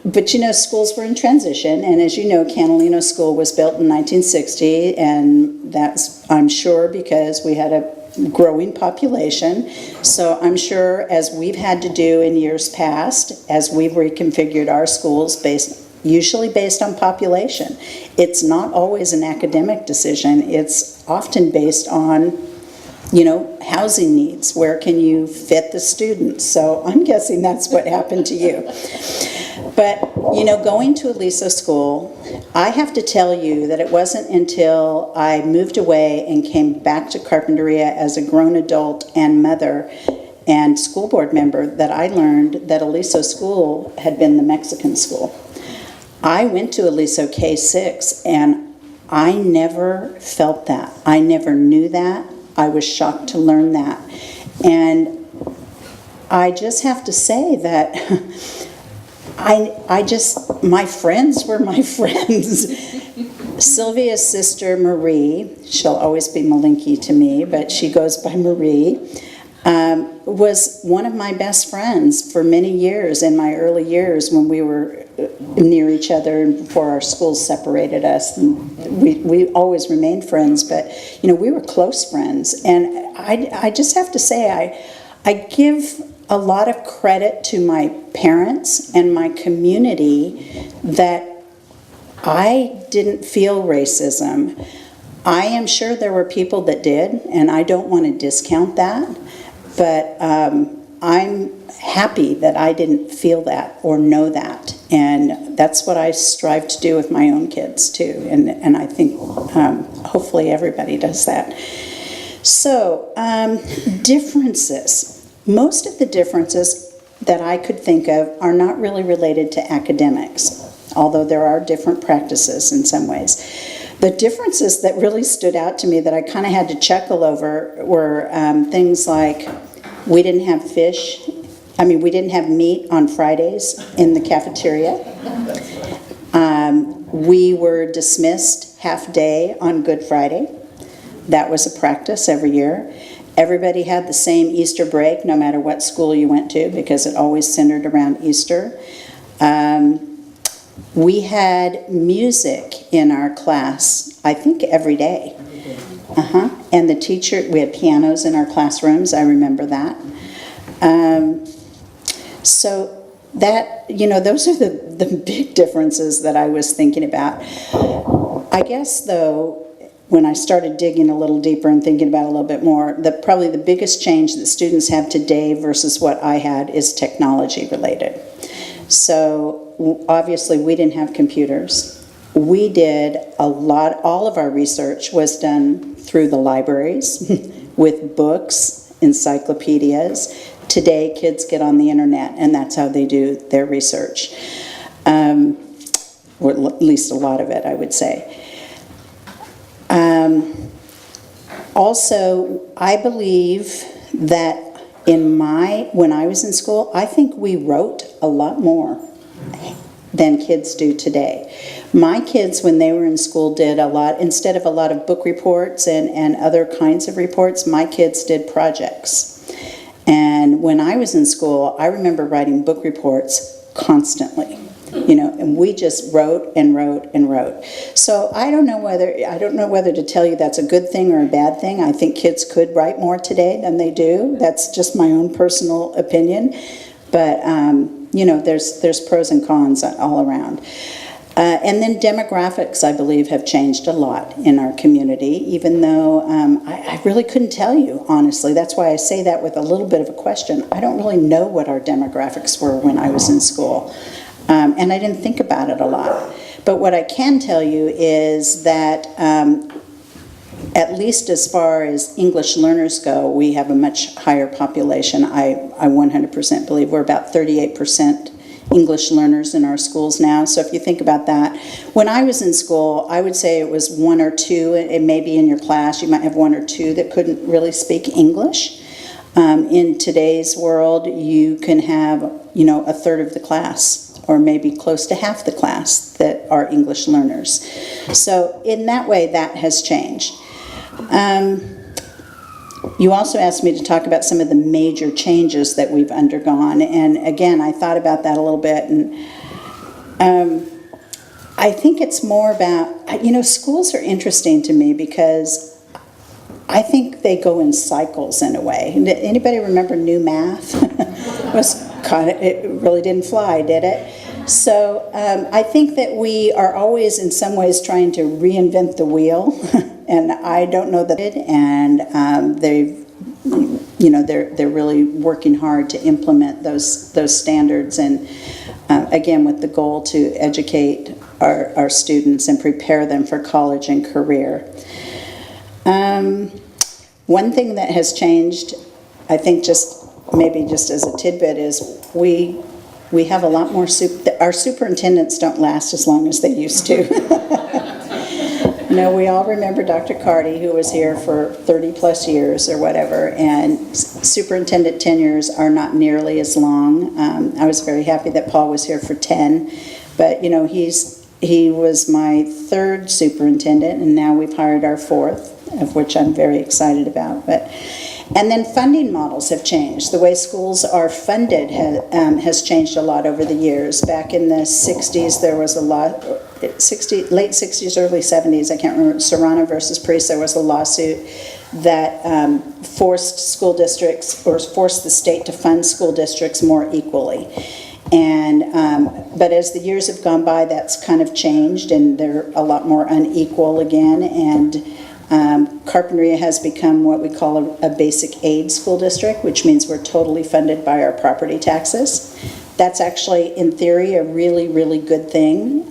But schools were in transition, and as you know, Catalino School was built in 1960, and that's, I'm sure, because we had a growing population. So I'm sure, as we've had to do in years past, as we've reconfigured our schools usually based on population. It's not always an academic decision. It's often based on, housing needs. Where can you fit the students? So I'm guessing that's what happened to you. But, going to Aliso School, I have to tell you that it wasn't until I moved away and came back to Carpinteria as a grown adult and mother and school board member that I learned that Aliso School had been the Mexican school. I went to Aliso K6, and I never felt that. I never knew that. I was shocked to learn that. And I just have to say that my friends were my friends. Sylvia's sister, Marie, she'll always be Malinky to me, but she goes by Marie, was one of my best friends for many years in my early years when we were near each other and before our schools separated us. And we always remained friends, but we were close friends. And I just have to say, I give a lot of credit to my parents and my community that I didn't feel racism. I am sure there were people that did, and I don't want to discount that. But I'm happy that I didn't feel that or know that. And that's what I strive to do with my own kids, too. And I think hopefully everybody does that. So, differences. Most of the differences that I could think of are not really related to academics, although there are different practices in some ways. The differences that really stood out to me that I kind of had to chuckle over were things like we didn't have we didn't have meat on Fridays in the cafeteria. We were dismissed half day on Good Friday. That was a practice every year. Everybody had the same Easter break, no matter what school you went to, because it always centered around Easter. We had music in our class, I think every day. And the teacher, we had pianos in our classrooms, I remember that. So that, those are the big differences that I was thinking about. I guess, though, when I started digging a little deeper and thinking about it a little bit more, probably the biggest change that students have today versus what I had is technology related. So obviously we didn't have computers. we did a lot, all of our research was done through the libraries with books, encyclopedias. Today, kids get on the internet, and that's how they do their research. Or at least a lot of it, I would say. Also, I believe that when I was in school, I think we wrote a lot more than kids do today. My kids, when they were in school, did a lot, instead of a lot of book reports and other kinds of reports, my kids did projects. And when I was in school, I remember writing book reports constantly. And we just wrote and wrote and wrote. So I don't know whether to tell you that's a good thing or a bad thing. I think kids could write more today than they do. That's just my own personal opinion. But there's pros and cons all around. And then demographics, I believe, have changed a lot in our community, even though I really couldn't tell you, honestly. That's why I say that with a little bit of a question. I don't really know what our demographics were when I was in school. And I didn't think about it a lot. But what I can tell you is that at least as far as English learners go, we have a much higher population. I 100% believe we're about 38% English learners in our schools now. So if you think about that, when I was in school, I would say it was one or two, and maybe in your class you might have one or two that couldn't really speak English. In today's world, you can have, a third of the class, or maybe close to half the class that are English learners. So in that way, that has changed. You also asked me to talk about some of the major changes that we've undergone, and again, I thought about that a little bit, and I think it's more about, schools are interesting to me because I think they go in cycles in a way. Anybody remember new math? It really didn't fly, did it? So I think that we are always in some ways trying to reinvent the wheel, and I don't know that it, and they're really working hard to implement those standards, and again with the goal to educate our students and prepare them for college and career. One thing that has changed, I think maybe just as a tidbit, is we have a lot more, our superintendents don't last as long as they used to. We all remember Dr. Carty, who was here for 30 plus years or whatever, and superintendent tenures are not nearly as long. I was very happy that Paul was here for 10, but he was my third superintendent, and now we've hired our fourth, of which I'm very excited about. And then funding models have changed. The way schools are funded has changed a lot over the years. Back in the 60s, there was a lot, late 60s, early 70s, I can't remember, Serrano versus Priest, there was a lawsuit that forced school districts, or forced the state to fund school districts more equally. And but as the years have gone by, that's kind of changed, and they're a lot more unequal again, and Carpinteria has become what we call a basic aid school district, which means we're totally funded by our property taxes. That's actually, in theory, a really, really good thing.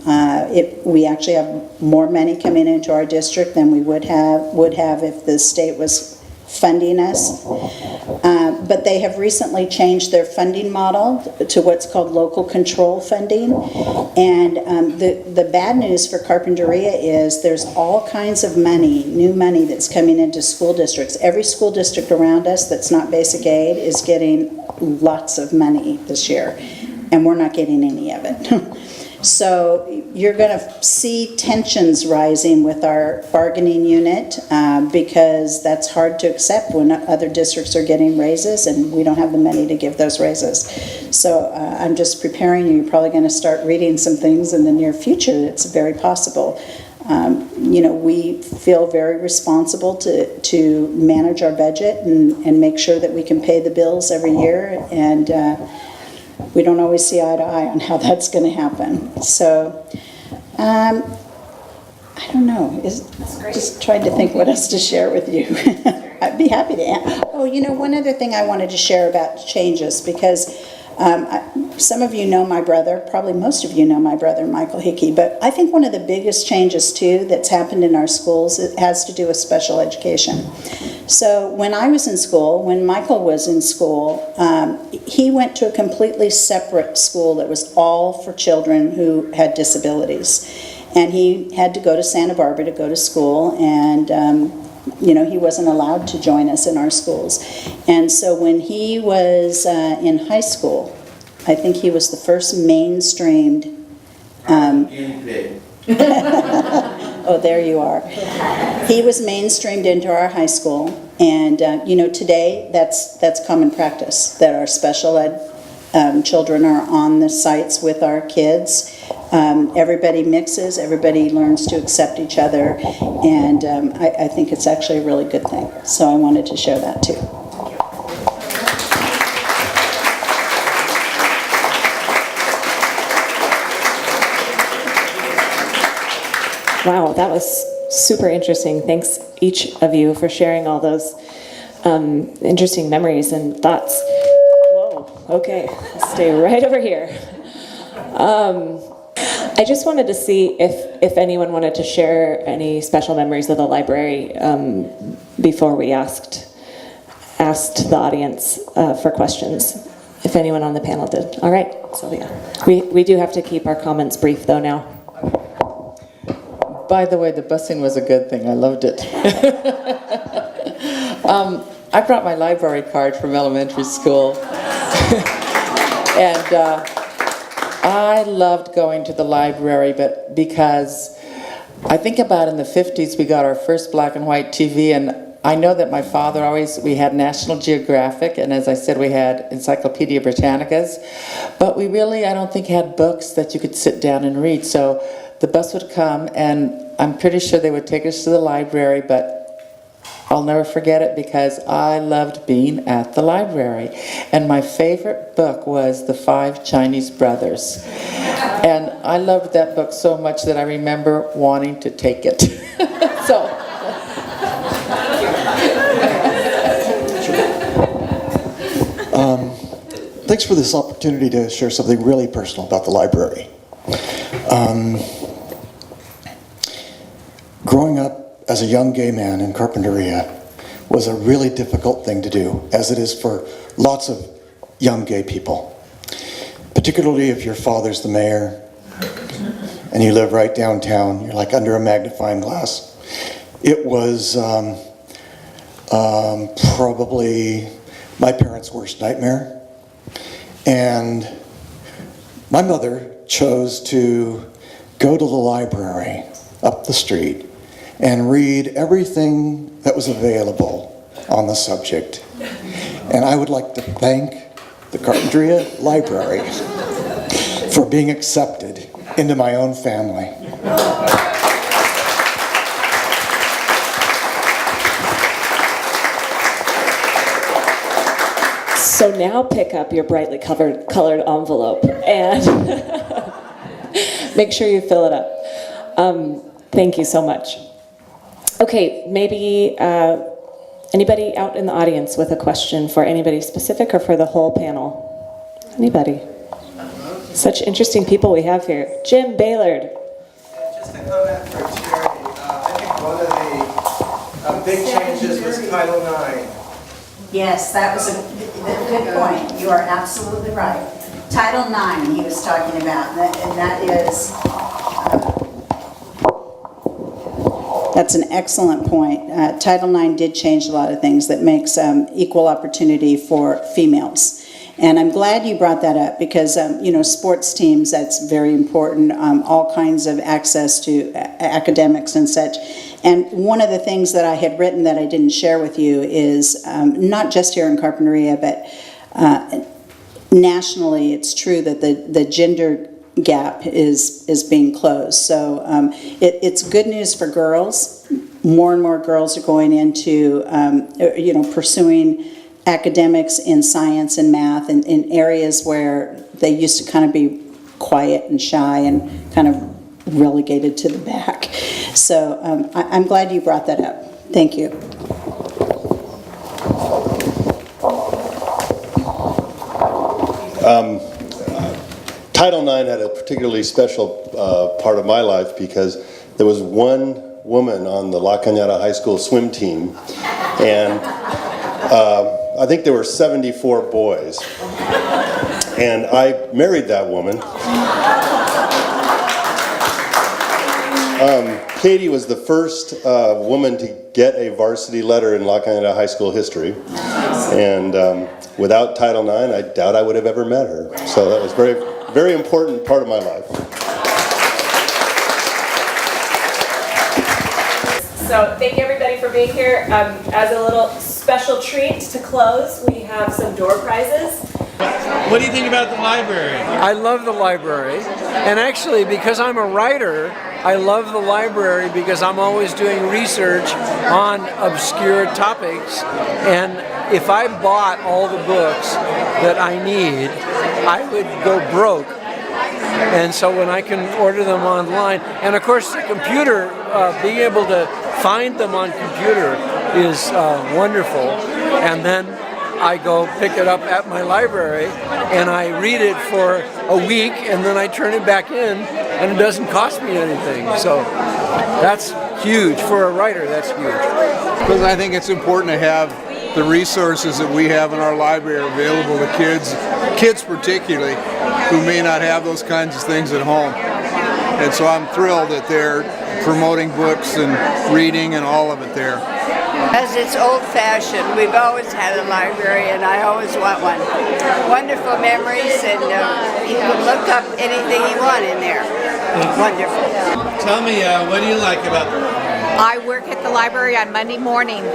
We actually have more money coming into our district than we would have if the state was funding us. But they have recently changed their funding model to what's called local control funding. And the bad news for Carpinteria is there's all kinds of money, new money that's coming into school districts. Every school district around us that's not basic aid is getting lots of money this year, and we're not getting any of it. So you're going to see tensions rising with our bargaining unit because that's hard to accept when other districts are getting raises and we don't have the money to give those raises. So I'm just preparing you. You're probably going to start reading some things in the near future. It's very possible. We feel very responsible to manage our budget and make sure that we can pay the bills every year, and we don't always see eye to eye on how that's going to happen. So, I don't know. Just trying to think what else to share with you. I'd be happy to. One other thing I wanted to share about changes, because Some of you know my brother, probably most of you know my brother, Michael Hickey, but I think one of the biggest changes too that's happened in our schools, it has to do with special education. So when I was in school, when Michael was in school, he went to a completely separate school that was all for children who had disabilities. And he had to go to Santa Barbara to go to school, and he wasn't allowed to join us in our schools. And so when he was in high school, I think he was the first mainstreamed. Oh, there you are. He was mainstreamed into our high school, and today that's common practice that our special ed children are on the sites with our kids. Everybody mixes, everybody learns to accept each other, and I think it's actually a really good thing. So I wanted to share that too. Wow, that was super interesting. Thanks each of you for sharing all those interesting memories and thoughts. Whoa, okay, stay right over here. I just wanted to see if anyone wanted to share any special memories of the library before we asked the audience for questions. If anyone on the panel did. All right, Sylvia. We do have to keep our comments brief though now. By the way, the busing was a good thing. I loved it. I brought my library card from elementary school. And I loved going to the library, but because I think about in the 50s we got our first black and white TV, and I know that my father we had National Geographic, and as I said, we had Encyclopedia Britannicas, but we really, I don't think, had books that you could sit down and read. So the bus would come, and I'm pretty sure they would take us to the library, but I'll never forget it because I loved being at the library. And my favorite book was The Five Chinese Brothers. And I loved that book so much that I remember wanting to take it. So. Thanks for this opportunity to share something really personal about the library. Growing up as a young gay man in Carpinteria was a really difficult thing to do, as it is for lots of young gay people. Particularly if your father's the mayor and you live right downtown, you're like under a magnifying glass. It was probably my parents' worst nightmare. And my mother chose to go to the library up the street and read everything that was available on the subject. And I would like to thank the Carpinteria Library for being accepted into my own family. So now pick up your brightly colored envelope and make sure you fill it up. Thank you so much. Okay, maybe anybody out in the audience with a question for anybody specific or for the whole panel? Anybody? Such interesting people we have here. Jim Baylord. Just a comment for charity. I think one of the big changes was Title IX. Yes, that was a good point. You are absolutely right. Title IX he was talking about, and that is, that's an excellent point. Title IX did change a lot of things that makes equal opportunity for females. And I'm glad you brought that up because, sports teams, that's very important. All kinds of access to academics and such. And one of the things that I had written that I didn't share with you is not just here in Carpinteria, but nationally, it's true that the gender gap is being closed. So it's good news for girls. More and more girls are going into, pursuing academics in science and math and in areas where they used to kind of be quiet and shy and kind of relegated to the back. So I'm glad you brought that up. Thank you. Title IX had a particularly special part of my life because there was one woman on the La Cañada High School swim team, and I think there were 74 boys. And I married that woman. Katie was the first woman to get a varsity letter in La Cañada High School history. And without Title IX, I doubt I would have ever met her. So that was a very, very important part of my life. So thank you everybody for being here. As a little special treat to close, we have some door prizes. What do you think about the library? I love the library, and actually because I'm a writer, I love the library because I'm always doing research on obscure topics, and if I bought all the books that I need, I would go broke. And so when I can order them online, and of course the computer, being able to find them on computer is wonderful, and then I go pick it up at my library and I read it for a week and then I turn it back in and it doesn't cost me anything. So that's huge. For a writer, that's huge. Because I think it's important to have the resources that we have in our library available to kids particularly, who may not have those kinds of things at home. And so I'm thrilled that they're promoting books and reading and all of it there. Because it's old-fashioned. We've always had a library, and I always want one. Wonderful memories, and you can look up anything you want in there. Wonderful. Tell me, what do you like about the library? I work at the library on Monday mornings,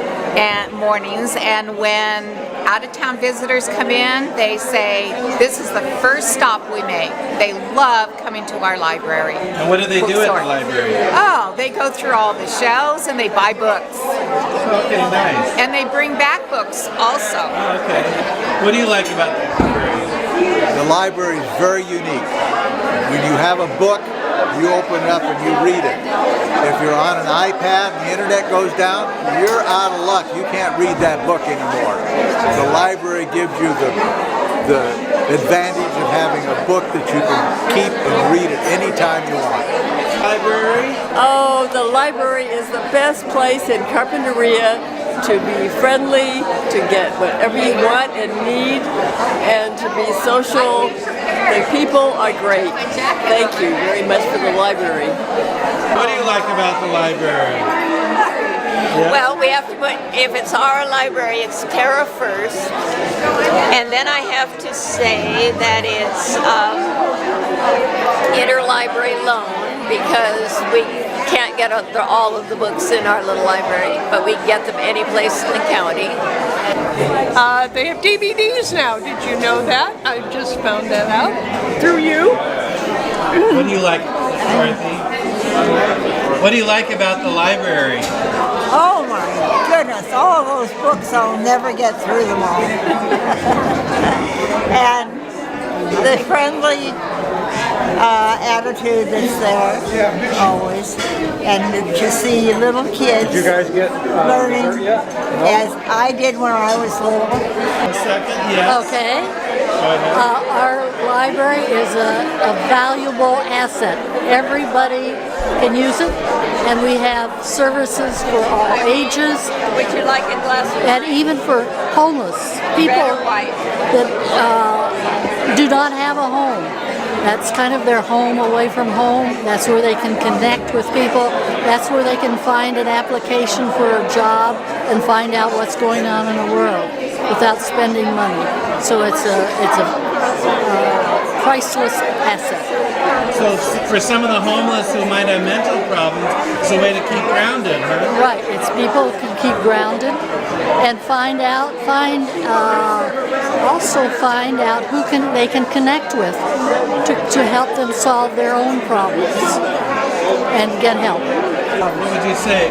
and when out-of-town visitors come in, they say, this is the first stop we make. They love coming to our library. And what do they do at the library? Oh, they go through all the shelves and they buy books. Okay, nice. And they bring back books also. Oh, okay. What do you like about the library? The library is very unique. When you have a book, you open it up and you read it. If you're on an iPad and the internet goes down, you're out of luck. You can't read that book anymore. The library gives you the advantage of having a book that you can keep and read at any time you want. Library? Oh, the library is the best place in Carpinteria to be friendly, to get whatever you want and need, and to be social. The people are great. Thank you very much for the library. What do you like about the library? Yeah. Well, we have to put, if it's our library, it's Terra first. And then I have to say that it's interlibrary loan, because we can't get all of the books in our little library, but we can get them any place in the county. They have DVDs now. Did you know that? I just found that out through you. What do you like, Dorothy? What do you like about the library? Oh my goodness, all those books, I'll never get through them all. And the friendly attitude that's there, always. And to see little kids Did you guys get learning dessert yet? No? as I did when I was little. A second, yes. Okay. Go ahead. Our library is a valuable asset. Everybody can use it, and we have services for all ages. Would you like it glasses? And even for homeless people that do not have a home. That's kind of their home away from home. That's where they can connect with people. That's where they can find an application for a job and find out what's going on in the world without spending money. So it's a priceless asset. So for some of the homeless who might have mental problems, it's a way to keep grounded, huh? Right, it's people can keep grounded and find out who they can connect with to help them solve their own problems and get help. What would you say?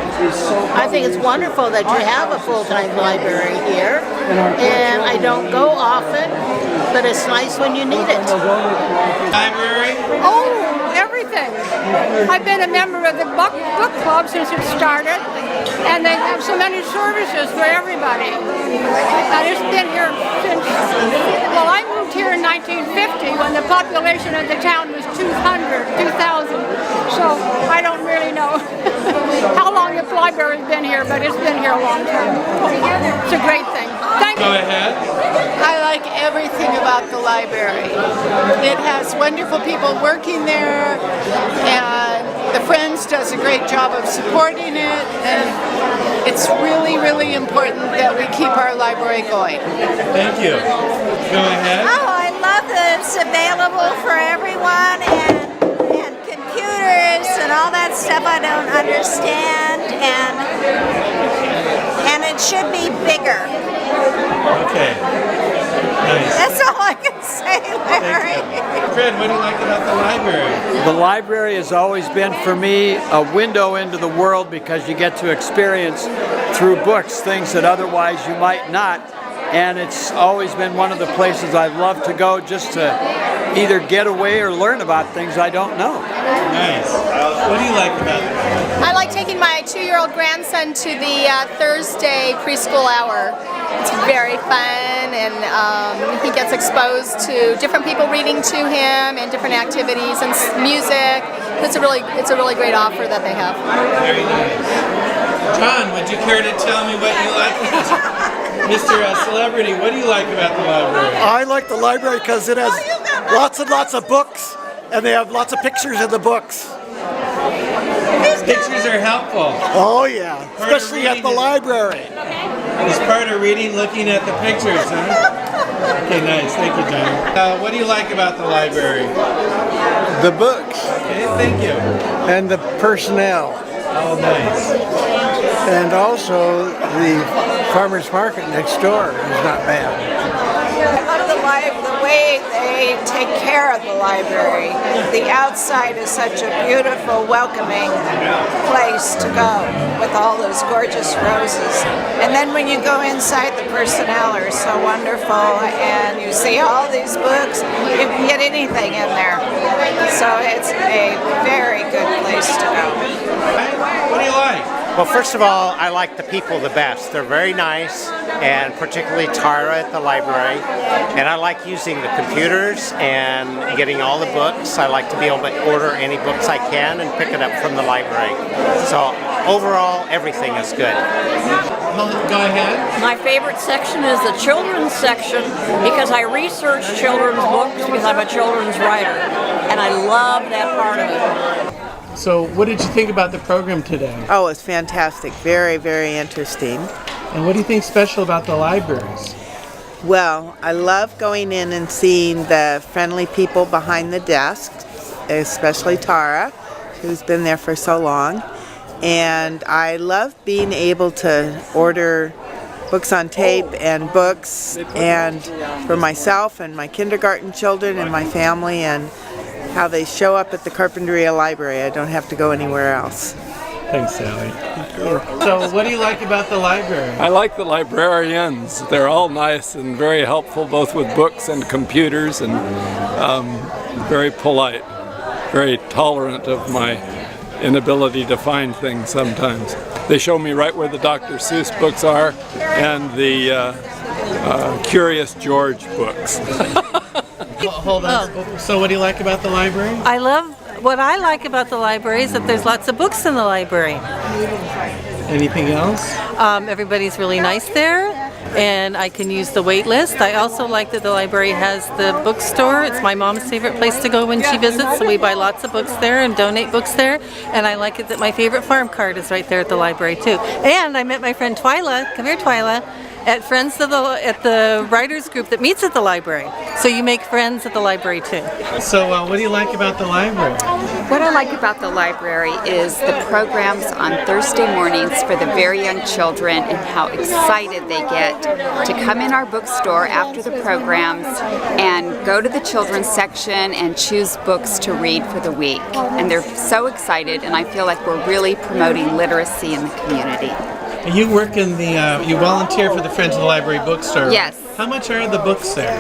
I think it's wonderful that you have a full-time library here, and I don't go often, but it's nice when you need it. Library? Oh, every everything. I've been a member of the book club since it started, and they have so many services for everybody. And it's been here since, well, I moved here in 1950 when the population of the town was 2,000. So I don't really know how long the library's been here, but it's been here a long time. It's a great thing. Thank you. Go ahead. I like everything about the library. It has wonderful people working there, and the Friends does a great job of supporting it, and it's really, really important that we keep our library going. Thank you. Go ahead. Oh, I love that it's available for everyone, and computers and all that stuff I don't understand, and it should be bigger. Okay. Nice. That's all I can say, Larry. Fred, what do you like about the library? The library has always been for me a window into the world because you get to experience through books things that otherwise you might not. And it's always been one of the places I've loved to go just to either get away or learn about things I don't know. Nice. What do you like about it? I like taking my 2-year-old grandson to the Thursday preschool hour. It's very fun, and he gets exposed to different people reading to him and different activities and music. It's a really great offer that they have. Very nice. John, would you care to tell me what you like? Mr. Celebrity, what do you like about the library? I like the library because it has lots and lots of books, and they have lots of pictures in the books. Pictures are helpful. Oh yeah, especially at the library. It's part of reading, looking at the pictures, huh? Okay, nice. Thank you, John. What do you like about the library? The books. Okay, thank you. And the personnel. Oh, nice. And also the farmer's market next door is not bad. I love the way they take care of the library. The outside is such a beautiful, welcoming place to go with all those gorgeous roses. And then when you go inside, the personnel are so wonderful, and you see all these books. You can get anything in there. So it's a very good place to go. What do you like? Well, first of all, I like the people the best. They're very nice, and particularly Tara at the library. And I like using the computers and getting all the books. I like to be able to order any books I can and pick it up from the library. So overall, everything is good. Go ahead. My favorite section is the children's section because I research children's books because I'm a children's writer, and I love that part of it. So what did you think about the program today? Oh, it's fantastic. Very, very interesting. And what do you think special about the libraries? Well, I love going in and seeing the friendly people behind the desk, especially Tara, who's been there for so long. And I love being able to order books on tape and books and for myself and my kindergarten children and my family, and how they show up at the Carpinteria library. I don't have to go anywhere else. Thanks, Sally. Thank you. So what do you like about the library? I like the librarians. They're all nice and very helpful, both with books and computers, and very polite, very tolerant of my inability to find things sometimes. They show me right where the Dr. Seuss books are and the Curious George books. Hold on. So what do you like about the library? What I like about the library is that there's lots of books in the library. Anything else? Everybody's really nice there, and I can use the wait list. I also like that the library has the bookstore. It's my mom's favorite place to go when she visits, so we buy lots of books there and donate books there. And I like it that my favorite farm card is right there at the library too. And I met my friend Twyla. Come here, Twyla. At the writers group that meets at the library. So you make friends at the library too. So what do you like about the library? What I like about the library is the programs on Thursday mornings for the very young children, and how excited they get to come in our bookstore after the programs and go to the children's section and choose books to read for the week. And they're so excited, and I feel like we're really promoting literacy in the community. You work in the, you volunteer for the Friends of the Library bookstore. Yes. How much are the books there?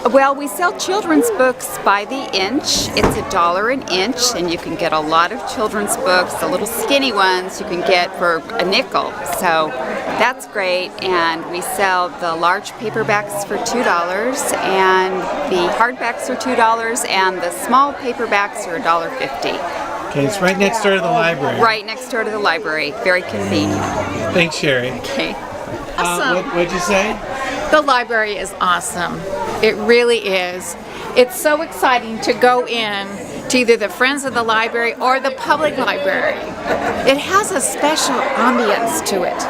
Well, we sell children's books by the inch. It's $1 an inch, and you can get a lot of children's books. The little skinny ones you can get for a nickel. So that's great. And we sell the large paperbacks for $2, and the hardbacks are $2, and the small paperbacks are $1.50. Okay, it's right next door to the library. Right next door to the library. Very convenient. Thanks, Sherry. Okay. Awesome. What'd you say? The library is awesome. It really is. It's so exciting to go in to either the Friends of the Library or the public library. It has a special ambience to it.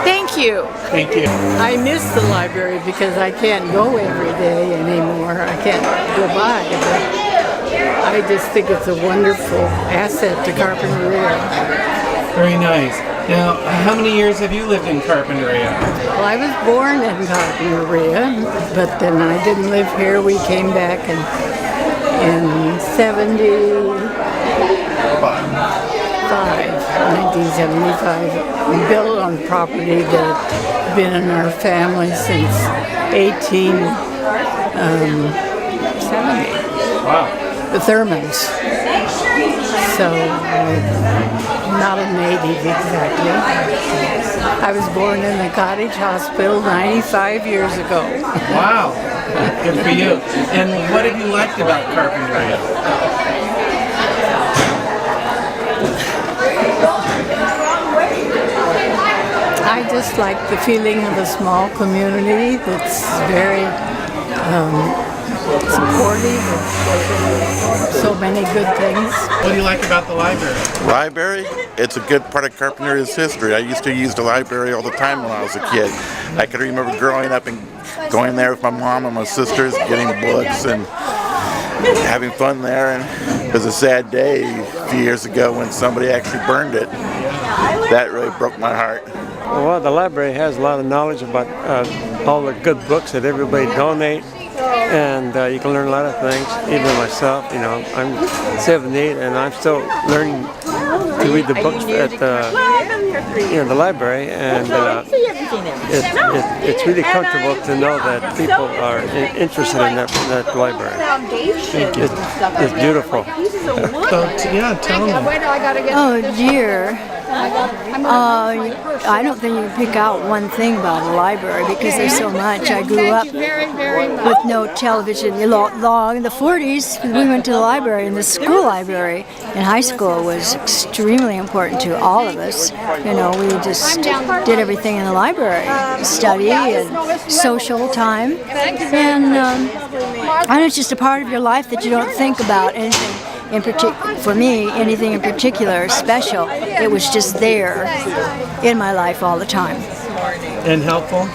Thank you. Thank you. I miss the library because I can't go every day anymore. I can't go by. But I just think it's a wonderful asset to Carpinteria. Very nice. Now, how many years have you lived in Carpinteria? Well, I was born in Carpinteria, but then I didn't live here. We came back in 1975. We built on property that had been in our family since 1870. Wow. The Thurmans. So, not a native exactly. I was born in the cottage hospital 95 years ago. Wow. Good for you. And what have you liked about Carpinteria? I just like the feeling of a small community that's very supportive of so many good things. What do you like about the library? Library? It's a good part of Carpinteria's history. I used to use the library all the time when I was a kid. I can remember growing up and going there with my mom and my sisters, getting books and having fun there. And it was a sad day a few years ago when somebody actually burned it. That really broke my heart. Well, the library has a lot of knowledge about all the good books that everybody donate. And you can learn a lot of things, even myself, you know, I'm 78 and I'm still learning to read the books at the library, and it's really comfortable to know that people are interested in that library. It's beautiful. Yeah, tell me. Oh dear. I don't think you can pick out one thing about a library because there's so much. I grew up with no television. Long in the 40s, we went to the library, and the school library in high school was extremely important to all of us. You know, we just did everything in the library, study and social time, and it's just a part of your life that you don't think about anything. For me, anything in particular special, it was just there in my life all the time. And helpful?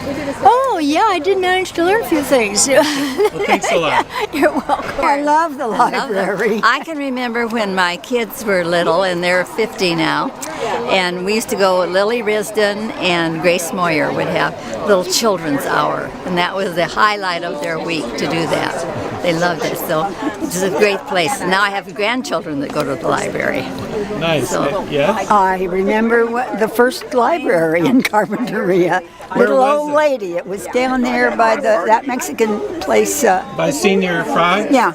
Oh, yeah, I did manage to learn a few things. Well, thanks a lot. You're welcome. I love the library. I can remember when my kids were little, and they're 50 now, and we used to go, Lily Risden and Grace Moyer would have little children's hour, and that was the highlight of their week to do that. They loved it, so it's a great place. Now I have grandchildren that go to the library. Nice. So, yeah? I remember the first library in Carpinteria. Little old lady. It was down there by that Mexican place. By Senior Fry? Yeah.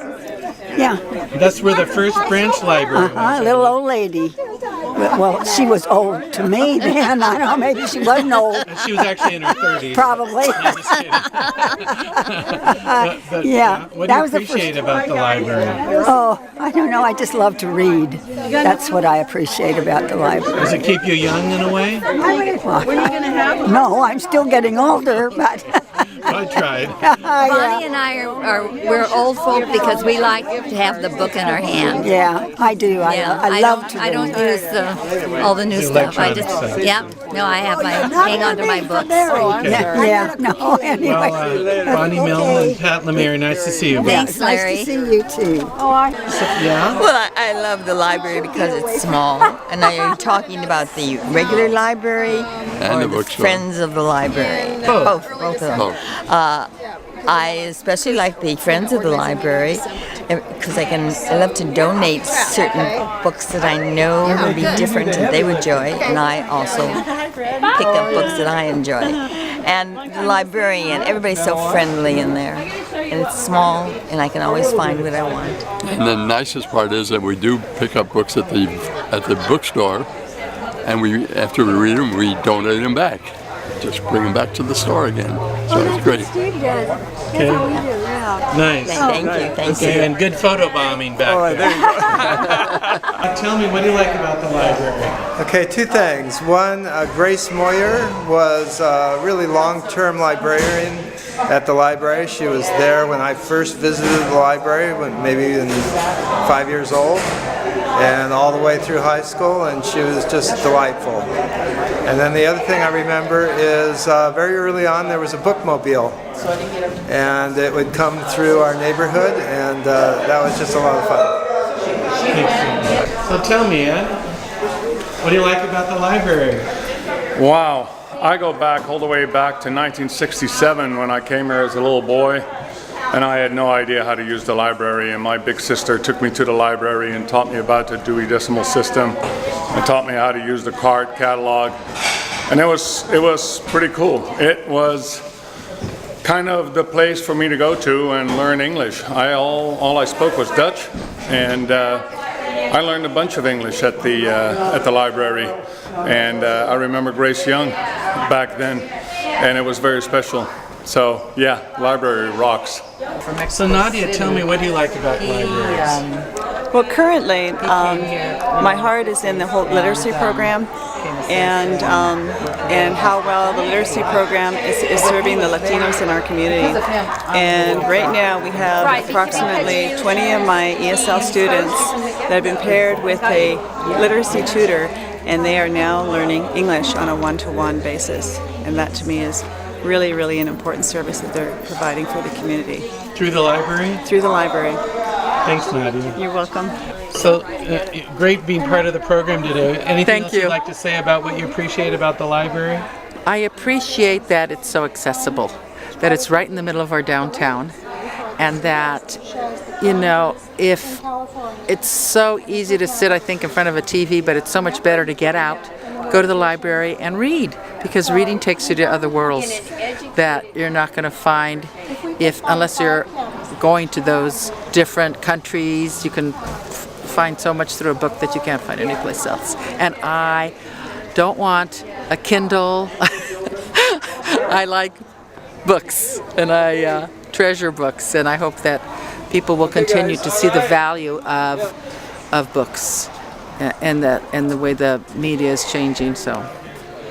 Yeah. That's where the first branch library was. Little old lady. Well, she was old to me then. I don't know, maybe she wasn't old. She was actually in her 30s. Probably. But, yeah. What do you appreciate about the library? Oh, I don't know. I just love to read. That's what I appreciate about the library. Does it keep you young in a way? No, I'm still getting older, but... I tried. Bonnie and I we're old folk because we like to have the book in our hand. Yeah, I do. I love to read. I don't use all the new stuff. I just, no, I have hang on to my books. Okay. Yeah, no, anyway. Well, Bonnie Milne and Pat Lemire, nice to see you. Thanks, Larry. Nice to see you too. Yeah? Well, I love the library because it's small. And are you talking about the regular library And or the bookstore. Friends of the Library? Both of them. I especially like the Friends of the Library because I love to donate certain books that I know will be different and they would enjoy, and I also pick up books that I enjoy. And the librarian, everybody's so friendly in there. And it's small, and I can always find what I want. And the nicest part is that we do pick up books at the bookstore, and after we read them, we donate them back. Just bring them back to the store again. So it's great. Okay. Nice. Thank you. And good photobombing back there. Tell me, what do you like about the library? Okay, two things. One, Grace Moyer was a really long-term librarian at the library. She was there when I first visited the library, maybe 5 years old, and all the way through high school, and she was just delightful. And then the other thing I remember is very early on there was a bookmobile, and it would come through our neighborhood, and that was just a lot of fun. So tell me, Ed, what do you like about the library? Wow, I go back all the way back to 1967 when I came here as a little boy, and I had no idea how to use the library, and my big sister took me to the library and taught me about the Dewey Decimal System and taught me how to use the card catalog, and it was pretty cool. It was kind of the place for me to go to and learn English. All I spoke was Dutch, and I learned a bunch of English at the library, and I remember Grace Young back then, and it was very special. So yeah, library rocks. So Nadia, tell me, what do you like about libraries? Well, currently, my heart is in the whole literacy program, and how well the literacy program is serving the Latinos in our community. And right now we have approximately 20 of my ESL students that have been paired with a literacy tutor, and they are now learning English on a one-to-one basis. And that to me is really, really an important service that they're providing for the community. Through the library? Through the library. Thanks, Nadia. You're welcome. So, great being part of the program today. Anything else you'd like to say about what you appreciate about the library? I appreciate that it's so accessible, that it's right in the middle of our downtown, and that, if it's so easy to sit, I think, in front of a TV, but it's so much better to get out, go to the library and read, because reading takes you to other worlds that you're not going to find unless you're going to those different countries. You can find so much through a book that you can't find anyplace else. And I don't want a Kindle. I like books, and I treasure books, and I hope that people will continue to see the value of books and the way the media is changing. So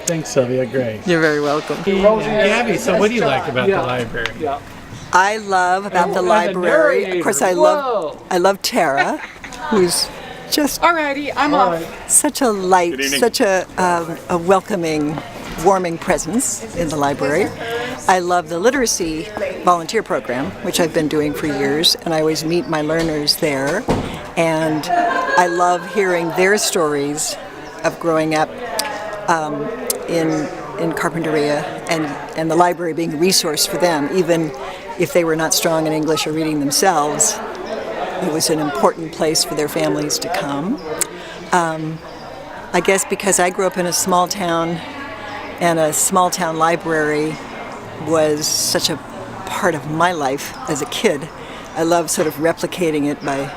thanks, Sylvia. Great. You're very welcome. Gabby, so what do you like about the library? I love about the library, of course, I love Tara, who's just Alrighty, I'm off. Such a light, such a welcoming, warming presence in the library. I love the literacy volunteer program, which I've been doing for years, and I always meet my learners there. And I love hearing their stories of growing up in Carpinteria, and the library being a resource for them, even if they were not strong in English or reading themselves. It was an important place for their families to come. I guess because I grew up in a small town, and a small town library was such a part of my life as a kid. I love sort of replicating it by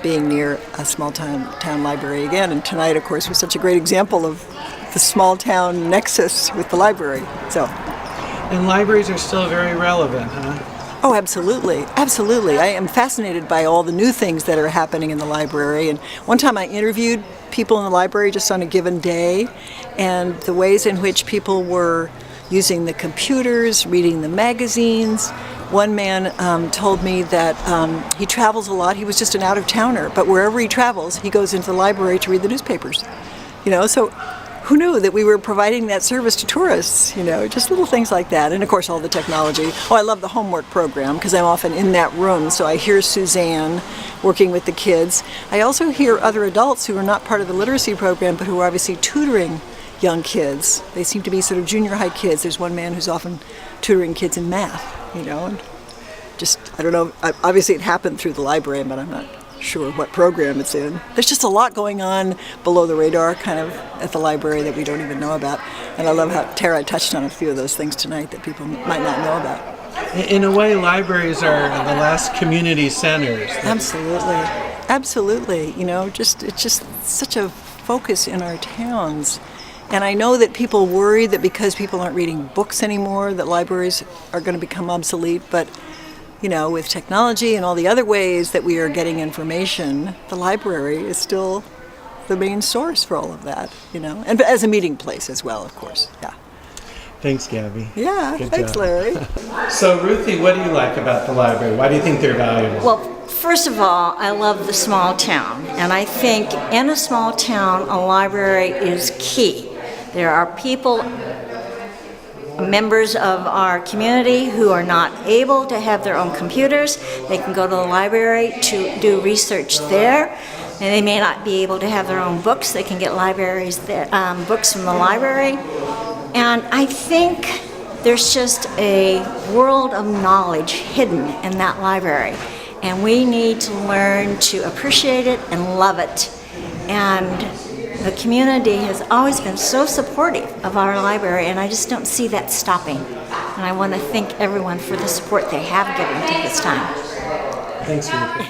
being near a small town library again. And tonight, of course, was such a great example of the small town nexus with the library. So. And libraries are still very relevant, huh? Oh, absolutely. Absolutely. I am fascinated by all the new things that are happening in the library. And one time I interviewed people in the library just on a given day, and the ways in which people were using the computers, reading the magazines. One man told me that he travels a lot. He was just an out-of-towner, but wherever he travels, he goes into the library to read the newspapers. So who knew that we were providing that service to tourists, just little things like that. And of course, all the technology. Oh, I love the homework program because I'm often in that room. So I hear Suzanne working with the kids. I also hear other adults who are not part of the literacy program, but who are obviously tutoring young kids. They seem to be sort of junior high kids. There's one man who's often tutoring kids in math, and just, I don't know, obviously it happened through the library, but I'm not sure what program it's in. There's just a lot going on below the radar kind of at the library that we don't even know about. And I love how Tara touched on a few of those things tonight that people might not know about. In a way, libraries are the last community centers. Absolutely. Absolutely. You know, it's just such a focus in our towns. And I know that people worry that because people aren't reading books anymore, that libraries are going to become obsolete. But, you know, with technology and all the other ways that we are getting information, the library is still the main source for all of that, you know, and as a meeting place as well, of course. Yeah. Thanks, Gabby. Yeah, Good thanks, job. Larry. So, Ruthie, what do you like about the library? Why do you think they're valuable? Well, first of all, I love the small town, and I think in a small town, a library is key. There are people, members of our community, who are not able to have their own computers. They can go to the library to do research there, and they may not be able to have their own books. They can get libraries there, books from the library. And I think there's just a world of knowledge hidden in that library. And we need to learn to appreciate it and love it. And the community has always been so supportive of our library, and I just don't see that stopping. And I want to thank everyone for the support they have given to this time. Thanks, Ruthie.